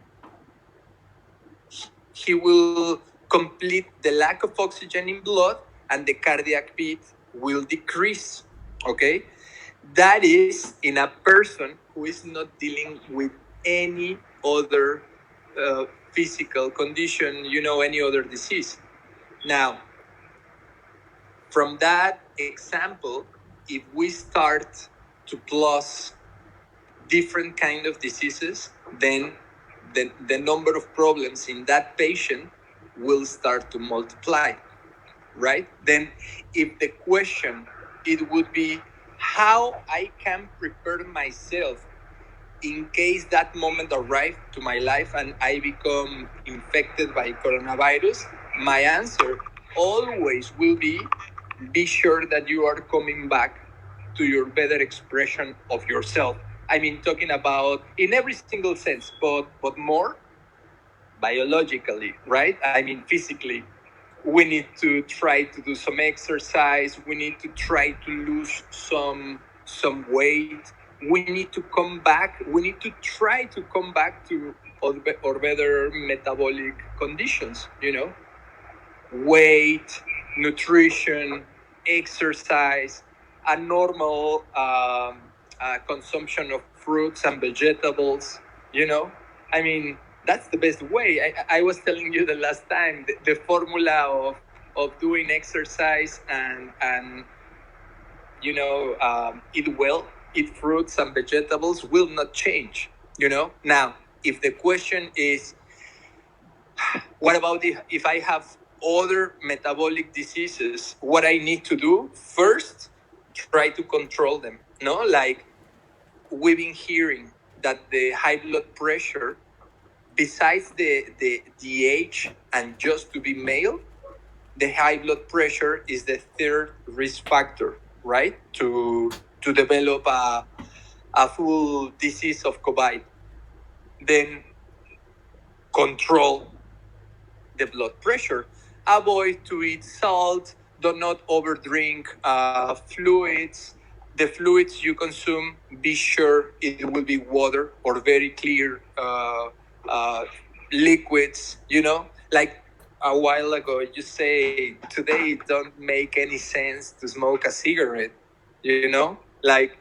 he will complete the lack of oxygen in blood, and the cardiac beat will decrease, okay? That is in a person who is not dealing with any other physical condition, any other disease. Now, from that example, if we start to plus different kind of diseases, then the number of problems in that patient will start to multiply, right? Then if the question, it would be how I can prepare myself in case that moment arrives to my life and I become infected by coronavirus, my answer always will be sure that you are coming back to your better expression of yourself. I mean, talking about in every single sense, but more biologically, right? I mean, physically. We need to try to do some exercise. We need to try to lose some weight. We need to come back. We need to try to come back to or better metabolic conditions, weight, nutrition, exercise, a normal consumption of fruits and vegetables, I mean, that's the best way. I was telling you the last time, the formula of doing exercise and eat well, eat fruits and vegetables will not change, Now, if the question is, what about if I have other metabolic diseases, what I need to do? First, try to control them, Like we've been hearing that the high blood pressure besides the age and just to be male, the high blood pressure is the third risk factor, right? To develop a full disease of COVID. Then control the blood pressure. Avoid to eat salt. Do not overdrink fluids. The fluids you consume, be sure it will be water or very clear liquids. Like a while ago, you say today it don't make any sense to smoke a cigarette. Like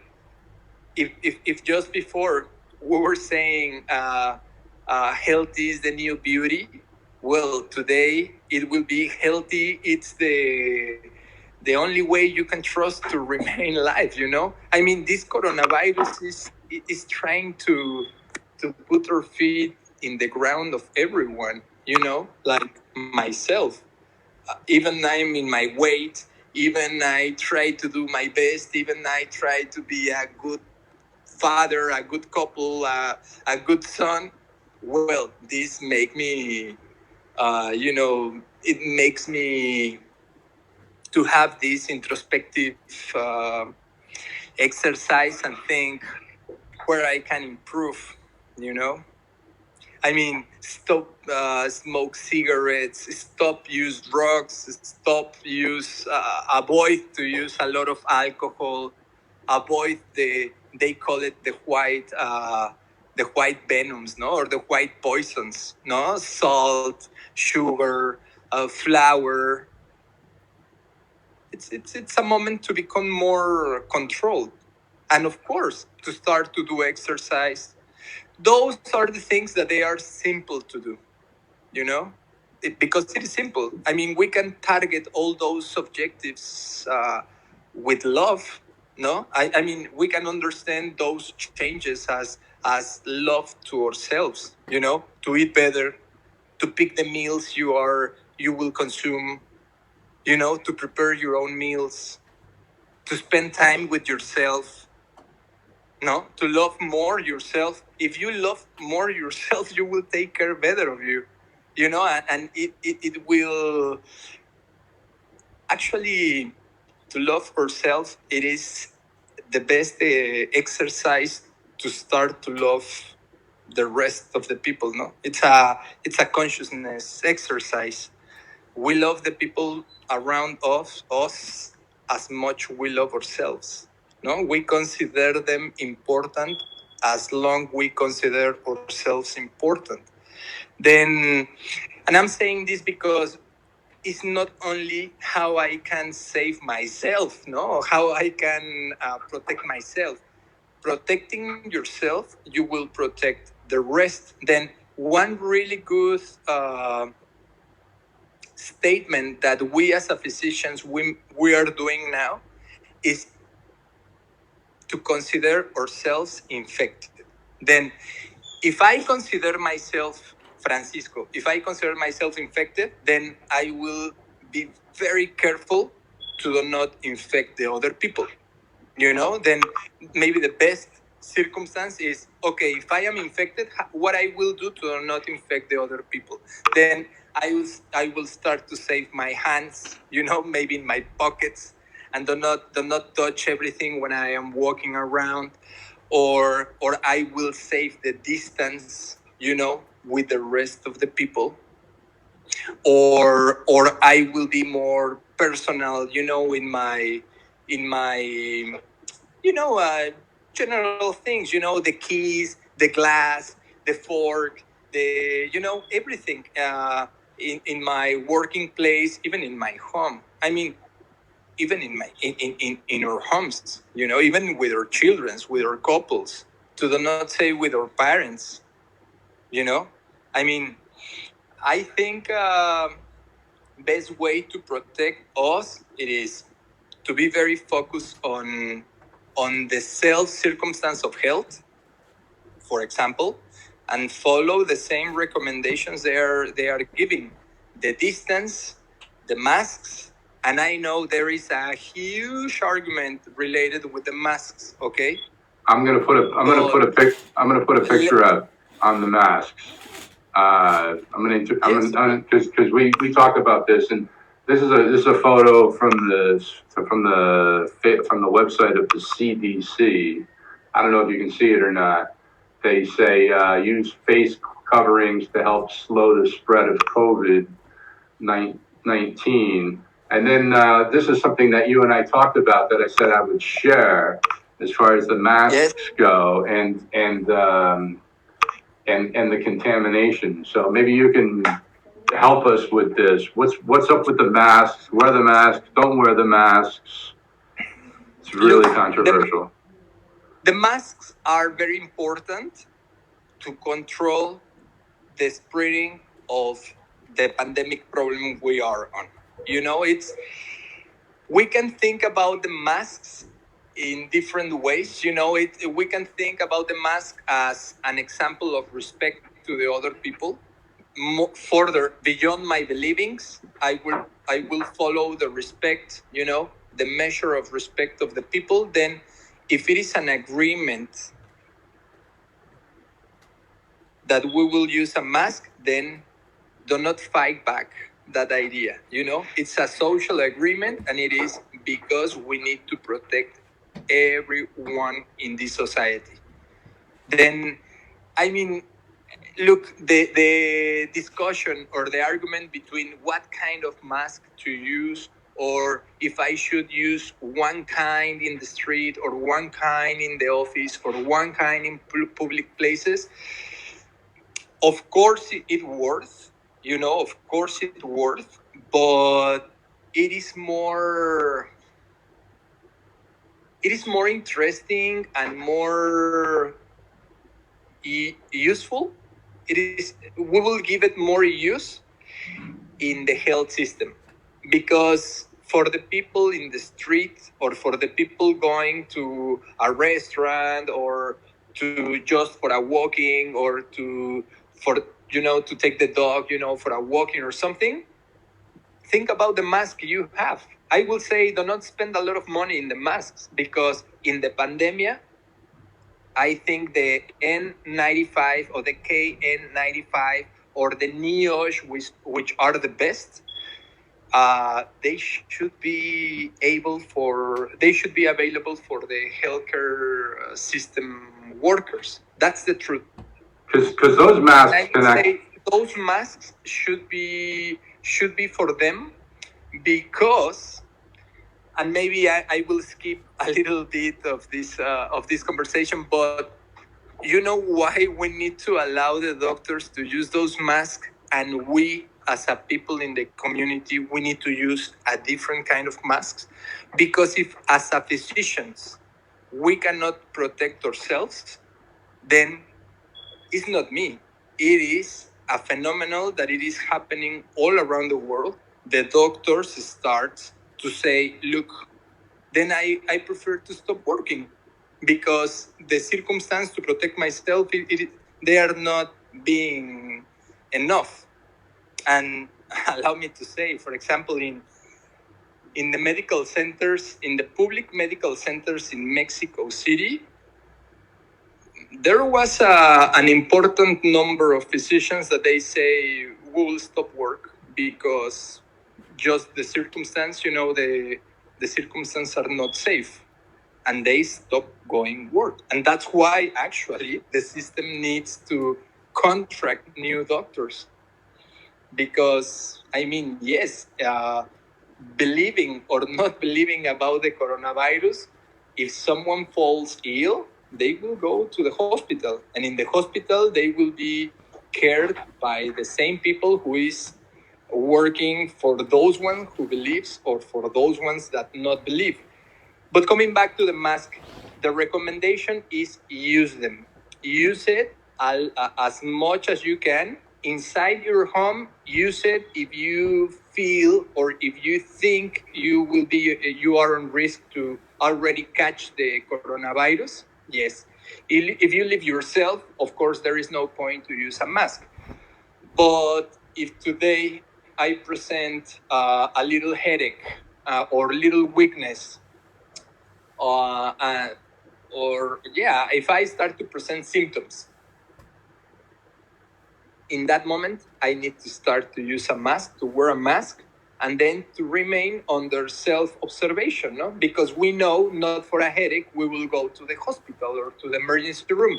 if just before we were saying health is the new beauty, well, today it will be healthy. It's the only way you can trust to remain alive. I mean, this coronavirus is trying to put our feet in the ground of everyone. Like myself. Even I'm in my weight. Even I try to do my best. Even I try to be a good father, a good couple, a good son. Well, this make me, it makes me to have this introspective exercise and think where I can improve. You know, I mean, stop smoke cigarettes, stop use drugs, avoid to use a lot of alcohol, avoid they call it the white venoms, no, or the white poisons, no, salt, sugar, flour. It's a moment to become more controlled, and of course to start to do exercise. Those are the things that they are simple to do, because it is simple. I mean, we can target all those objectives with love. No, I mean, we can understand those changes as love to ourselves. To eat better, to pick the meals you will consume. To prepare your own meals, to spend time with yourself. No, to love more yourself. If you love more yourself, you will take care better of you. And it will actually, to love ourselves, it is the best exercise to start to love the rest of the people. No, it's a consciousness exercise. We love the people around us as much we love ourselves. No, we consider them important as long we consider ourselves important. Then, and I'm saying this because it's not only how I can save myself, no, how I can protect myself. Protecting yourself, you will protect the rest. Then, one really good statement that we as a physicians we are doing now is to consider ourselves infected. Then, if I consider myself, Francisco, if I consider myself infected, then I will be very careful to not infect the other people. Then maybe the best circumstance is, okay, if I am infected, what I will do to not infect the other people. Then I will start to save my hands, maybe in my pockets, and do not touch everything when I am walking around, or I will save the distance, with the rest of the people, or I will be more personal, in my general things, the keys, the glass, the fork, everything in my working place, even in my home. I mean, even in our homes, even with our children, with our couples, to do not say with our parents, I mean, I think best way to protect us, it is to be very focused on the self circumstance of health, for example, and follow the same recommendations they are giving. The distance, the masks, and I know there is a huge argument related with the masks. Okay, I'm gonna put a picture up on the masks. Because we talked about this, and this is a photo from the website of the CDC. I don't know if you can see it or not. They say use face coverings to help slow the spread of COVID-19. And then this is something that you and I talked about that I said I would share as far as the masks go and the contamination. So maybe you can help us with this. What's up with the masks? Wear the masks. Don't wear the masks. It's really controversial. The masks are very important to control the spreading of the pandemic problem we are on. We can think about the masks in different ways. We can think about the mask as an example of respect to the other people. Further, beyond my believings, I will follow the respect, the measure of respect of the people. Then, if it is an agreement that we will use a mask, then do not fight back that idea. It's a social agreement, and it is because we need to protect everyone in this society. Then, look, the discussion or the argument between what kind of mask to use, or if I should use one kind in the street or one kind in the office or one kind in public places, of course it worth, but it is more interesting and more useful. We will give it more use in the health system, because for the people in the street, or for the people going to a restaurant, or to just for a walking, or to take the dog, for a walking or something, think about the mask you have. I will say, do not spend a lot of money in the masks, because in the pandemic, I think the N95 or the KN95 or the NIOSH, which are the best, they should be available for the healthcare system workers. That's the truth. Because those masks those masks should be for them, because, and maybe I will skip a little bit of this conversation, but you know why we need to allow the doctors to use those masks, and we as a people in the community, we need to use a different kind of masks? Because if as a physicians we cannot protect ourselves, then it's not me. It is a phenomenon that it is happening all around the world. The doctors start to say, look, then I prefer to stop working, because the circumstance to protect myself, they are not being enough. And allow me to say, for example, in the medical centers, in the public medical centers in Mexico City, there was an important number of physicians that they say we will stop work because just the circumstance, the circumstances are not safe, and they stop going work. And that's why actually the system needs to contract new doctors, because yes, believing or not believing about the coronavirus, if someone falls ill, they will go to the hospital, and in the hospital they will be cared by the same people who is working for those ones who believes, or for those ones that not believe. But coming back to the mask, the recommendation is use them. Use it as much as you can. Inside your home, use it if you feel, or if you think you are on risk to already catch the coronavirus. Yes. If you live yourself, of course, there is no point to use a mask. But if today I present a little headache or little weakness, if I start to present symptoms, in that moment, I need to start to use a mask, to wear a mask, and then to remain under self-observation, no? Because we know not for a headache, we will go to the hospital or to the emergency room.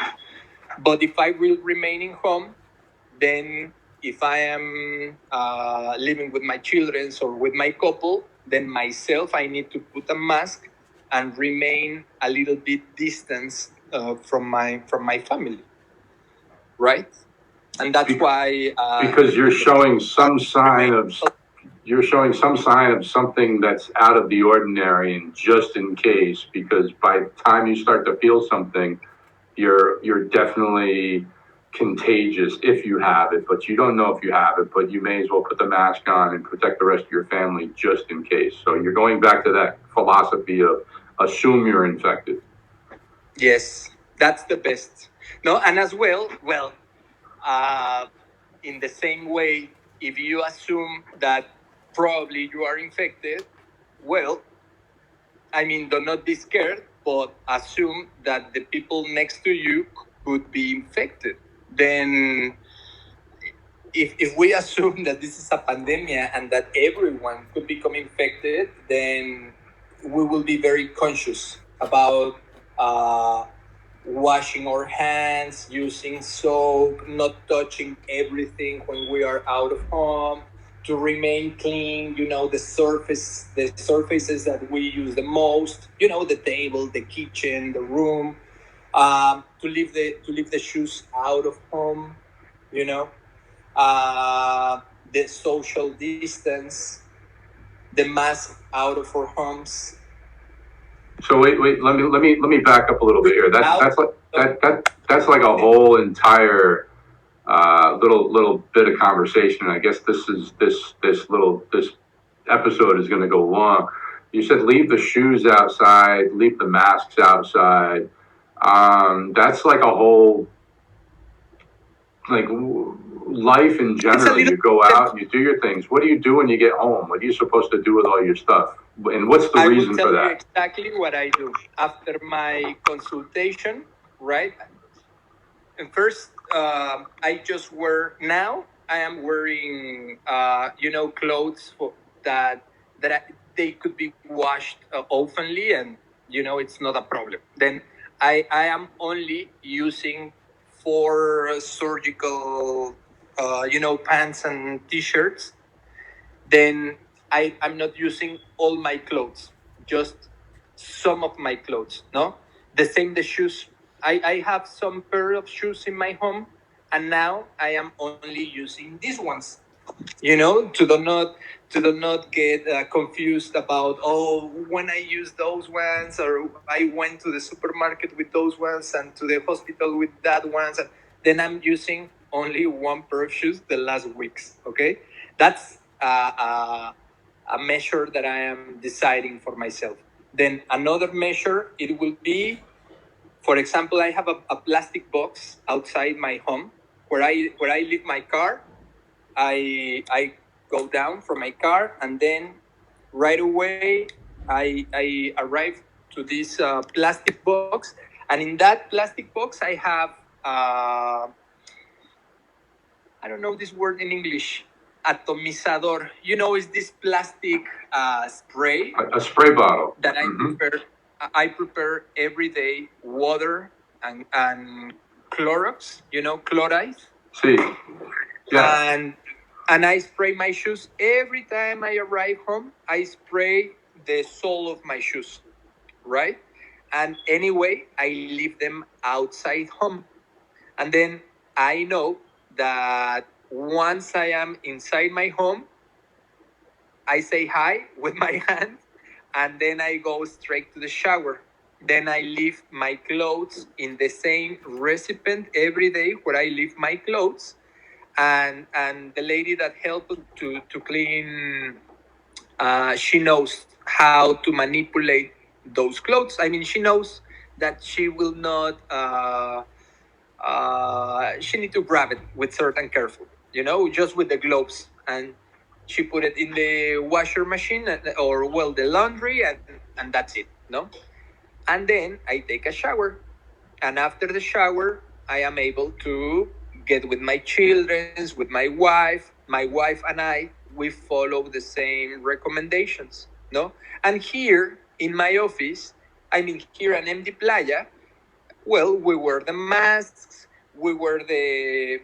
But if I will remain in home, then if I am living with my children or with my couple, then myself, I need to put a mask and remain a little bit distance from my family, right? And that's why because you're showing some sign of something that's out of the ordinary, and just in case, because by the time you start to feel something, you're definitely contagious if you have it, but you don't know if you have it, but you may as well put the mask on and protect the rest of your family just in case. So you're going back to that philosophy of assume you're infected. Yes, that's the best. No, and as well, in the same way, if you assume that probably you are infected, well, I mean, do not be scared, but assume that the people next to you could be infected. Then, if we assume that this is a pandemic and that everyone could become infected, then we will be very conscious about washing our hands, using soap, not touching everything when we are out of home, to remain clean, the surfaces that we use the most, the table, the kitchen, the room, to leave the shoes out of home, you know, the social distance, the mask out of our homes. So wait, let me back up a little bit here. That's like a whole entire little bit of conversation. I guess this episode is going to go long. You said leave the shoes outside, leave the masks outside. That's like a whole life in general. You go out, you do your things. What do you do when you get home? What are you supposed to do with all your stuff? And what's the reason for that? I will tell you exactly what I do after my consultation, right? And first, I just wear, now I am wearing, clothes they could be washed openly, and, it's not a problem. Then I am only using for surgical, pants and t-shirts. Then I'm not using all my clothes, just some of my clothes, no? The same, the shoes. I have some pair of shoes in my home, and now I am only using these ones, to do not get confused about, when I use those ones, or I went to the supermarket with those ones and to the hospital with that ones, and then I'm using only one pair of shoes the last weeks. Okay, that's a measure that I am deciding for myself. Then another measure, it will be, for example, I have a plastic box outside my home where I leave my car. I go down from my car, and then right away I arrive to this plastic box, and in that plastic box I have I don't know this word in English, atomizador. Is this plastic spray? A spray bottle. That I prepare every day, water and Clorox, chloride. See. Yeah. And I spray my shoes every time I arrive home. I spray the sole of my shoes, right? And anyway, I leave them outside home. And then I know that once I am inside my home, I say hi with my hand, and then I go straight to the shower. Then I leave my clothes in the same recipient every day where I leave my clothes. And the lady that helped to clean, she knows how to manipulate those clothes. I mean, she knows that she will not, she need to grab it with certain careful, just with the gloves. And she put it in the washer machine, or the laundry, and that's it, no? And then I take a shower. And after the shower, I am able to get with my children, with my wife. My wife and I, we follow the same recommendations, no? And here in my office, I mean here at MD Playa, well, we wear the masks, we wear the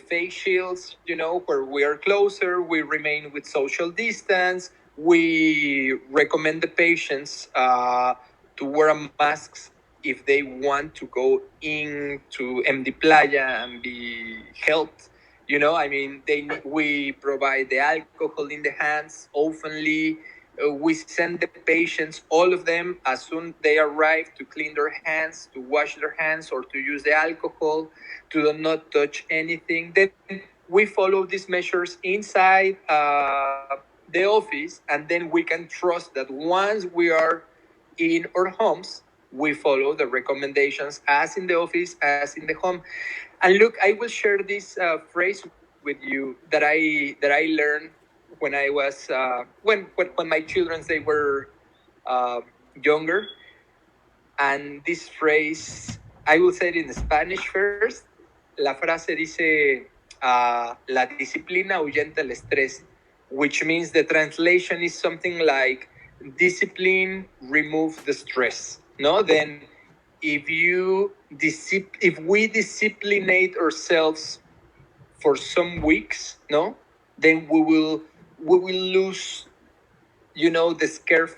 face shields, you know, where we are closer, we remain with social distance, we recommend the patients to wear masks if they want to go into MD Playa and be helped. You know, I mean, we provide the alcohol in the hands openly. We send the patients, all of them, as soon they arrive, to clean their hands, to wash their hands, or to use the alcohol, to not touch anything. Then we follow these measures inside the office, and then we can trust that once we are in our homes, we follow the recommendations as in the office, as in the home. And look, I will share this phrase with you that I learned when I was when my children they were uh, younger. And this phrase, I will say it in Spanish first. La frase dice, la disciplina ahuyenta el estrés, which means the translation is something like discipline remove the stress. No, then if we disciplinate ourselves for some weeks, no, then we will lose, the scare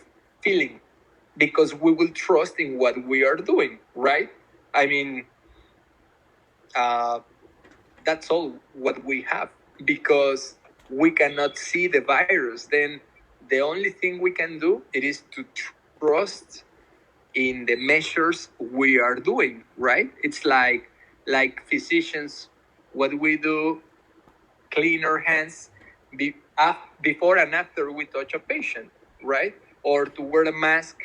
feeling, because we will trust in what we are doing, right? I mean, uh, that's all what we have, because we cannot see the virus. Then the only thing we can do it is to trust in the measures we are doing, right? It's like physicians, what we do, clean our hands before and after we touch a patient, right? Or to wear a mask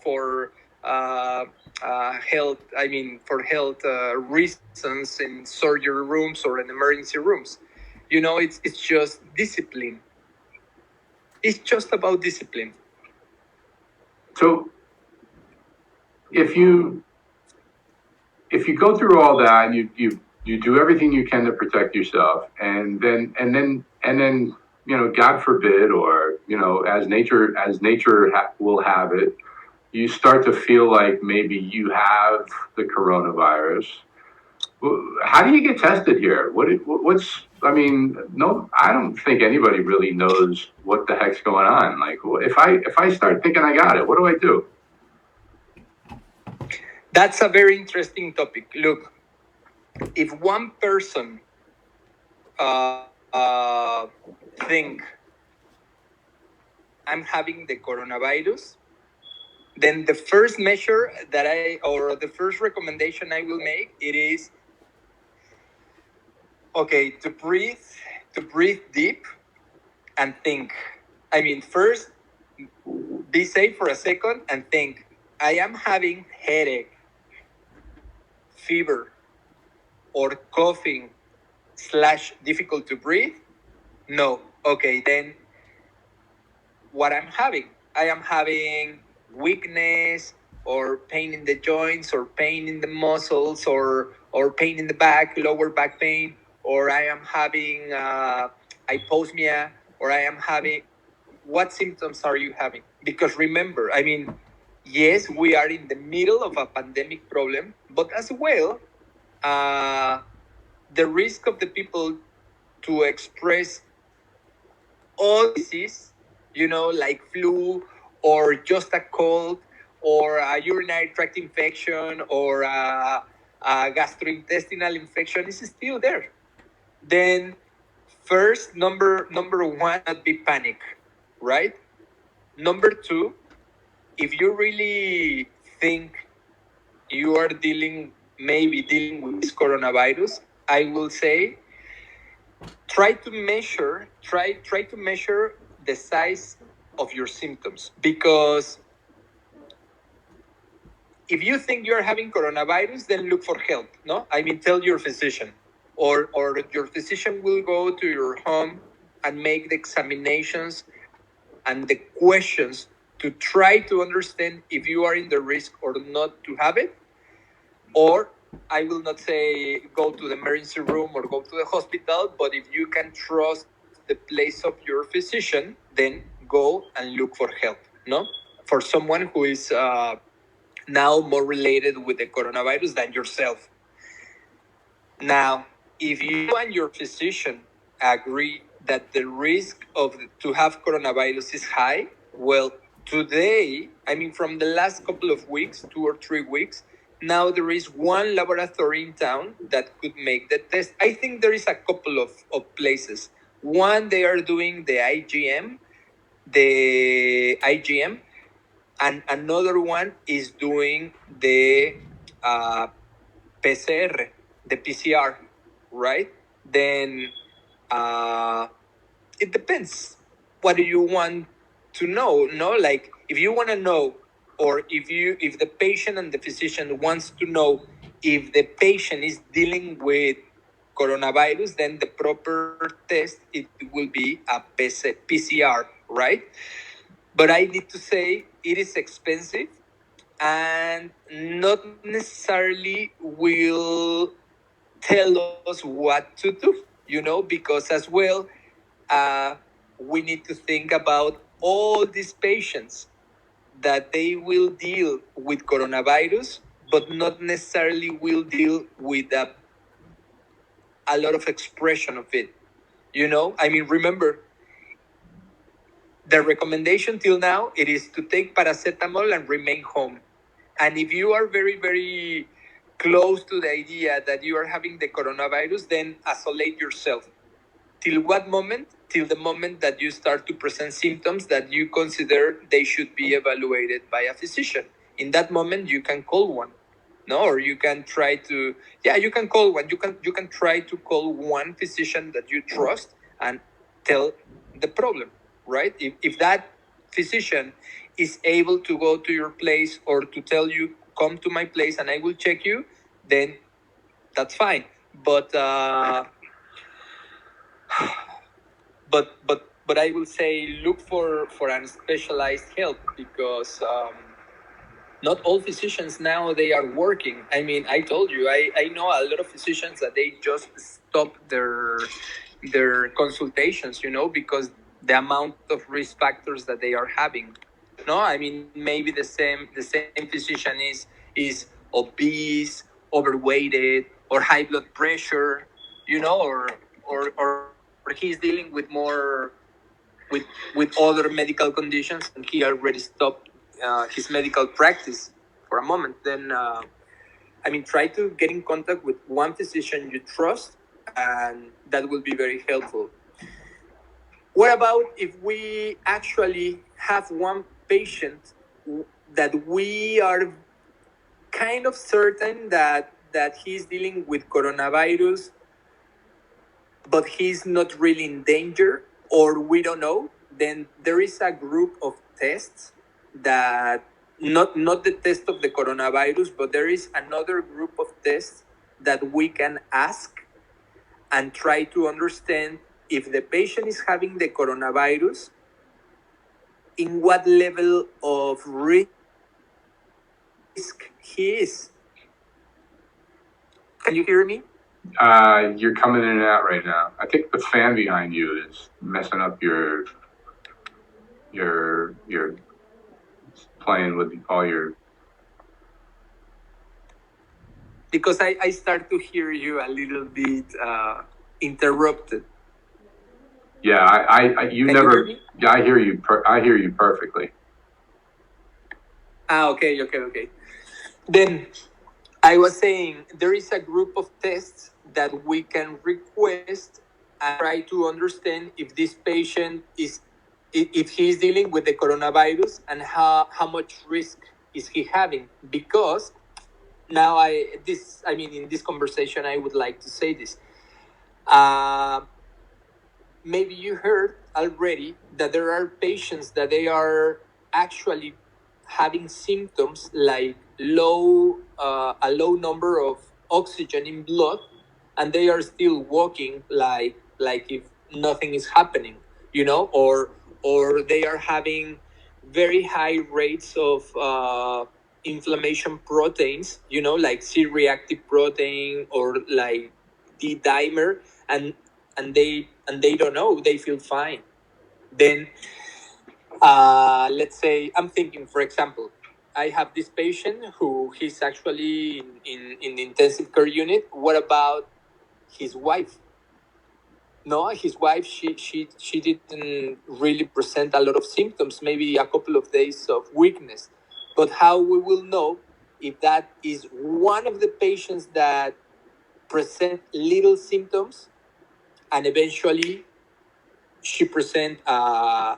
for health, I mean, for health reasons in surgery rooms or in emergency rooms. It's just discipline. It's just about discipline. So if you go through all that and you do everything you can to protect yourself, and then God forbid, or as nature will have it, you start to feel like maybe you have the coronavirus. How do you get tested here? I mean, no, I don't think anybody really knows what the heck's going on. Like, if I start thinking I got it, what do I do? That's a very interesting topic. Look, if one person think I'm having the coronavirus, then the first measure or the first recommendation I will make, it is, okay, to breathe deep and think. I mean, first, be safe for a second and think, I am having headache, fever, or coughing / difficult to breathe? No. Okay, then what I'm having? I am having weakness, or pain in the joints, or pain in the muscles, or pain in the back, lower back pain, or I am having hyposmia, or I am having... What symptoms are you having? Because remember, I mean, yes, we are in the middle of a pandemic problem, but as well, the risk of the people to express all disease, like flu, or just a cold, or a urinary tract infection, or a gastrointestinal infection, is still there. Then first, number one, not be panic, right? Number two, if you really think you are maybe dealing with this coronavirus, I will say, try to measure the size of your symptoms, because if you think you're having coronavirus, then look for help. No, I mean, tell your physician, or your physician will go to your home and make the examinations and the questions to try to understand if you are in the risk or not to have it. Or I will not say go to the emergency room or go to the hospital, but if you can trust the place of your physician, then go and look for help, no? For someone who is now more related with the coronavirus than yourself. Now, if you and your physician agree that the risk of to have coronavirus is high, well, today, I mean, from the last couple of weeks, 2 or 3 weeks, now there is one laboratory in town that could make the test. I think there is a couple of places. One, they are doing the IgM, and another one is doing the uh, PCR, the PCR, right? Then uh, it depends. What do you want to know? No, like if you want to know, or if the patient and the physician wants to know if the patient is dealing with coronavirus, then the proper test it will be a PCR, right? But I need to say it is expensive and not necessarily will tell us what to do, because as well, uh, we need to think about all these patients that they will deal with coronavirus, but not necessarily will deal with a lot of expression of it. I mean, remember, the recommendation till now, it is to take paracetamol and remain home. And if you are very, very close to the idea that you are having the coronavirus, then isolate yourself. Till what moment? Till the moment that you start to present symptoms that you consider they should be evaluated by a physician. In that moment, you can call one. No, or you can try to, yeah, you can call one. You can try to call one physician that you trust and tell the problem, right? If that physician is able to go to your place or to tell you, come to my place and I will check you, then that's fine. But but I will say look for an specialized help, because not all physicians now they are working. I mean, I told you, I know a lot of physicians that they just stop their consultations, because the amount of risk factors that they are having. No, I mean, maybe the same physician is obese, overweighted, or high blood pressure, or he's dealing with more with other medical conditions, and he already stopped his medical practice for a moment. Then I mean, try to get in contact with one physician you trust, and that will be very helpful. What about if we actually have one patient that we are kind of certain that he's dealing with coronavirus, but he's not really in danger, or we don't know? Then there is a group of tests that not the test of the coronavirus, but there is another group of tests that we can ask and try to understand if the patient is having the coronavirus, in what level of risk he is. Can you hear me? You're coming in and out right now. I think the fan behind you is messing up your playing with all your. Because I start to hear you a little bit interrupted. Yeah, I you Can never. You hear me? Yeah, I hear you. I hear you perfectly. Okay. Then I was saying there is a group of tests that we can request and try to understand if this patient if he's dealing with the coronavirus, and how much risk is he having. Because now in this conversation I would like to say this. Maybe you heard already that there are patients that they are actually having symptoms like a low number of oxygen in blood, and they are still walking like if nothing is happening, or they are having very high rates of inflammation proteins, like C-reactive protein or like D-dimer, and they don't know, they feel fine. Then let's say I'm thinking, for example, I have this patient who he's actually in the intensive care unit. What about his wife? No, his wife, she didn't really present a lot of symptoms, maybe a couple of days of weakness. But how we will know if that is one of the patients that present little symptoms and eventually she present a,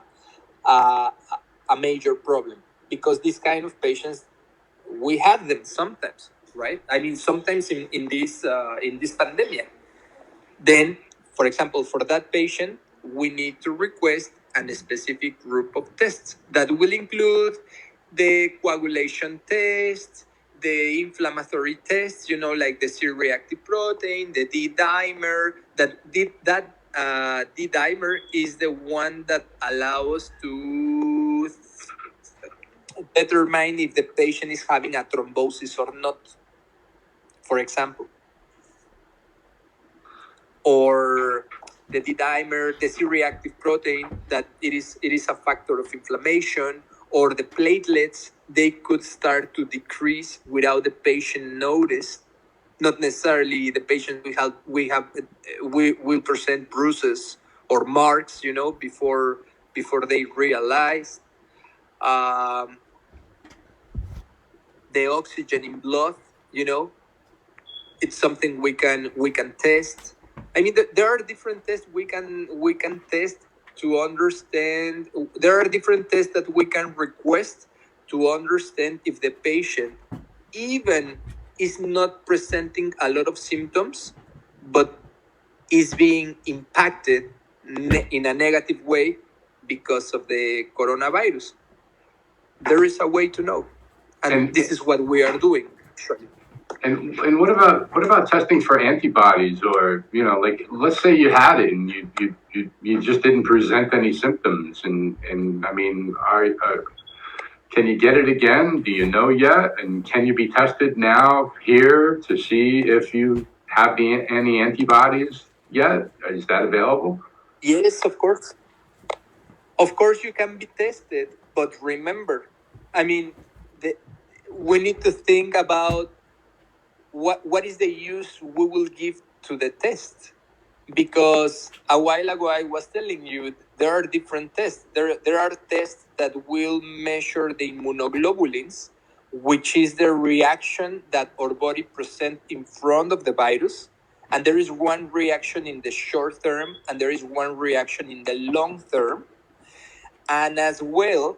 a major problem? Because this kind of patients, we have them sometimes, right? I mean, sometimes in this pandemic. Then, for example, for that patient, we need to request a specific group of tests that will include the coagulation test, the inflammatory tests, like the C-reactive protein, the D-dimer. D-dimer is the one that allows to determine if the patient is having a thrombosis or not, for example. Or the D-dimer, the C-reactive protein, that it is a factor of inflammation, or the platelets, they could start to decrease without the patient notice. Not necessarily the patient we will present bruises or marks, before they realize. The oxygen in blood, it's something we can test. I mean, there are different tests we can test to understand. There are different tests that we can request to understand if the patient even is not presenting a lot of symptoms, but is being impacted in a negative way because of the coronavirus. There is a way to know, and this is what we are doing. And what about testing for antibodies, or like, let's say you had it and you just didn't present any symptoms, and I mean, can you get it again? Do you know yet? And can you be tested now here to see if you have any antibodies yet? Is that available? Yes, of course. Of course, you can be tested, but remember, I mean, we need to think about what is the use we will give to the test. Because a while ago I was telling you there are different tests. There are tests that will measure the immunoglobulins, which is the reaction that our body presents in front of the virus. And there is one reaction in the short term, and there is one reaction in the long term. And as well,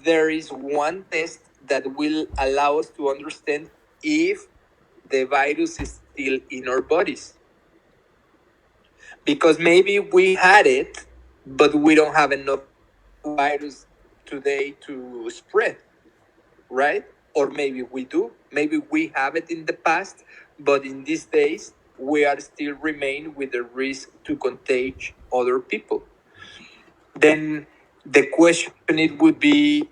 there is one test that will allow us to understand if the virus is still in our bodies. Because maybe we had it, but we don't have enough virus today to spread, right? Or maybe we do. Maybe we have it in the past, but in these days, we are still remain with the risk to contage other people. Then the question it would be,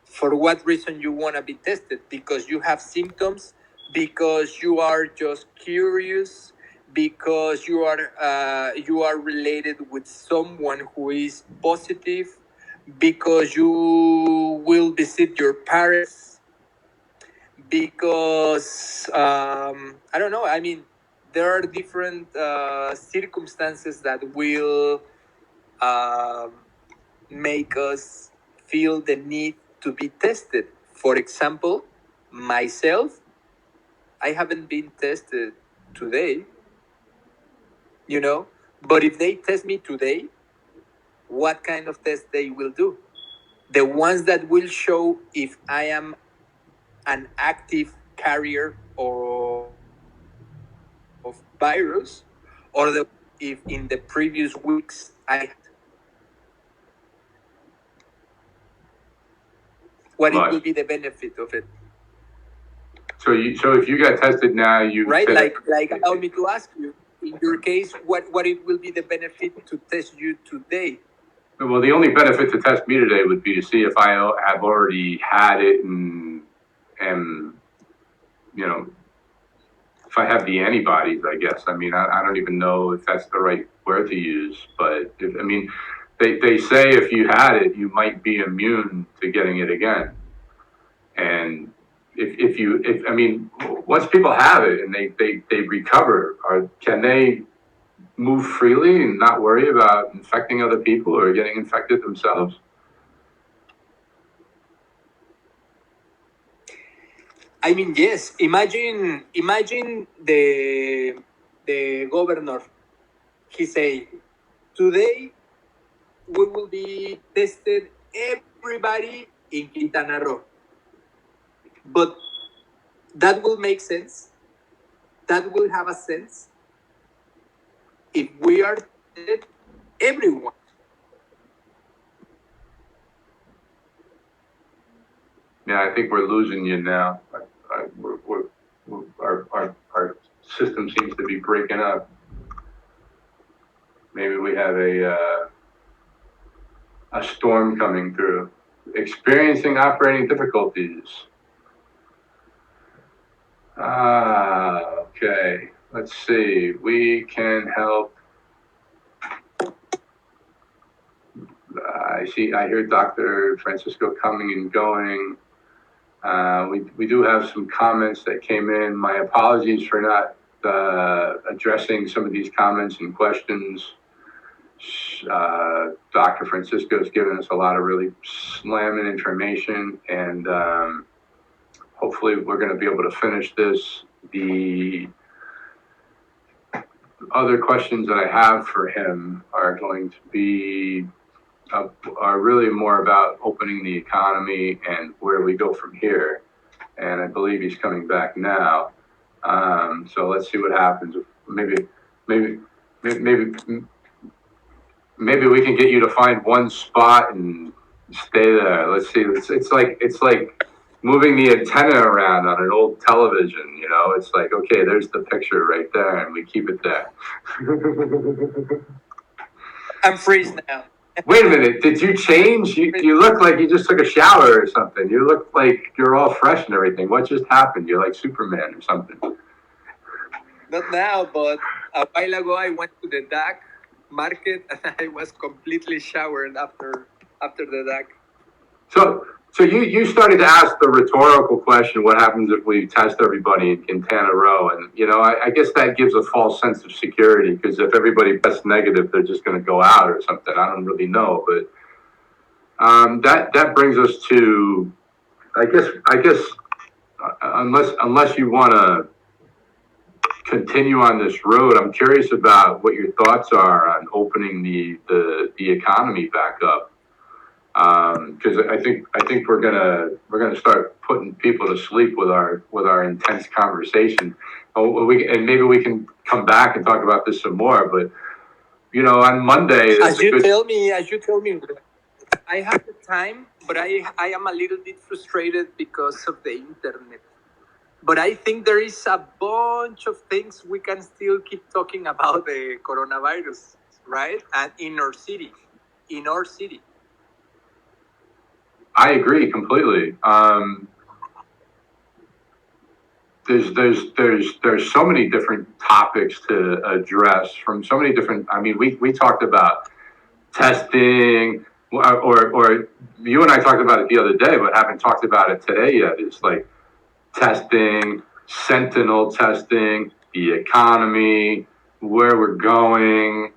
for what reason you want to be tested? Because you have symptoms, because you are just curious, because you are related with someone who is positive, because you will visit your parents, because I don't know. I mean, there are different circumstances that will make us feel the need to be tested. For example, myself, I haven't been tested today, but if they test me today, what kind of test they will do? The ones that will show if I am an active carrier of virus, or if in the previous weeks I had. What it will be the benefit of it? So if you got tested now, you right? Like allow me to ask you, in your case, what it will be the benefit to test you today? Well, the only benefit to test me today would be to see if I have already had it and am, you know, if I have the antibodies, I guess. I mean, I don't even know if that's the right word to use, but they say if you had it, you might be immune to getting it again. And once people have it and they recover, can they move freely and not worry about infecting other people or getting infected themselves? I mean, yes. Imagine the governor. He say, today we will be tested everybody in Quintana Roo. But that will make sense. That will have a sense if we are tested everyone. Yeah, I think we're losing you now. Our system seems to be breaking up. Maybe we have a storm coming through. Experiencing operating difficulties. Okay. Let's see. We can help. I hear Dr. Francisco coming and going. We do have some comments that came in. My apologies for not addressing some of these comments and questions. Dr. Francisco has given us a lot of really slamming information, and hopefully we're going to be able to finish this. The other questions that I have for him are going to be are really more about opening the economy and where we go from here. And I believe he's coming back now. So let's see what happens. Maybe we can get you to find one spot and stay there. Let's see. It's like moving the antenna around on an old television. You know, it's like, okay, there's the picture right there, and we keep it there. I'm freezing now. Wait a minute, did you change? You look like you just took a shower or something. You look like you're all fresh and everything. What just happened? You're like Superman or something. Not now, but a while ago I went to the duck market and I was completely showered after the duck. So you started to ask the rhetorical question, what happens if we test everybody in Quintana Roo? And, you know, I guess that gives a false sense of security, because if everybody tests negative, they're just going to go out or something. I don't really know. But that brings us to, I guess unless you want to continue on this road, I'm curious about what your thoughts are on opening the economy back up. Because I think we're gonna start putting people to sleep with our intense conversation. And maybe we can come back and talk about this some more. But you know, on Monday, as you tell me, I have the time, but I am a little bit frustrated because of the internet. But I think there is a bunch of things we can still keep talking about the coronavirus, right? And in our city. I agree completely. There's so many different topics to address from so many different. I mean, we talked about testing, or you and I talked about it the other day, but haven't talked about it today yet. It's like testing, sentinel testing, the economy, where we're going.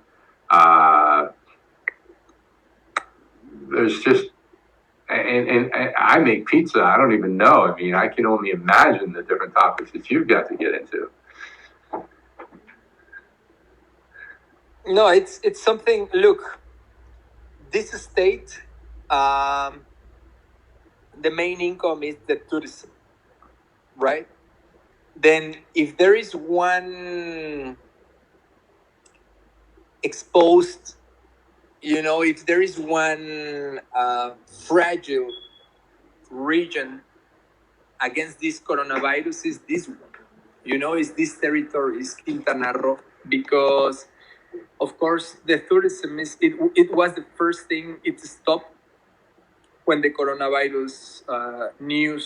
There's just. And I make pizza. I don't even know. I mean, I can only imagine the different topics that you've got to get into. No, it's something. Look, this state, the main income is the tourism, right? Then, if there is one exposed, you know, if there is one fragile region against this coronavirus, is this one. You know, is this territory, is Quintana Roo, because, of course, the tourism it was the first thing it stopped when the coronavirus news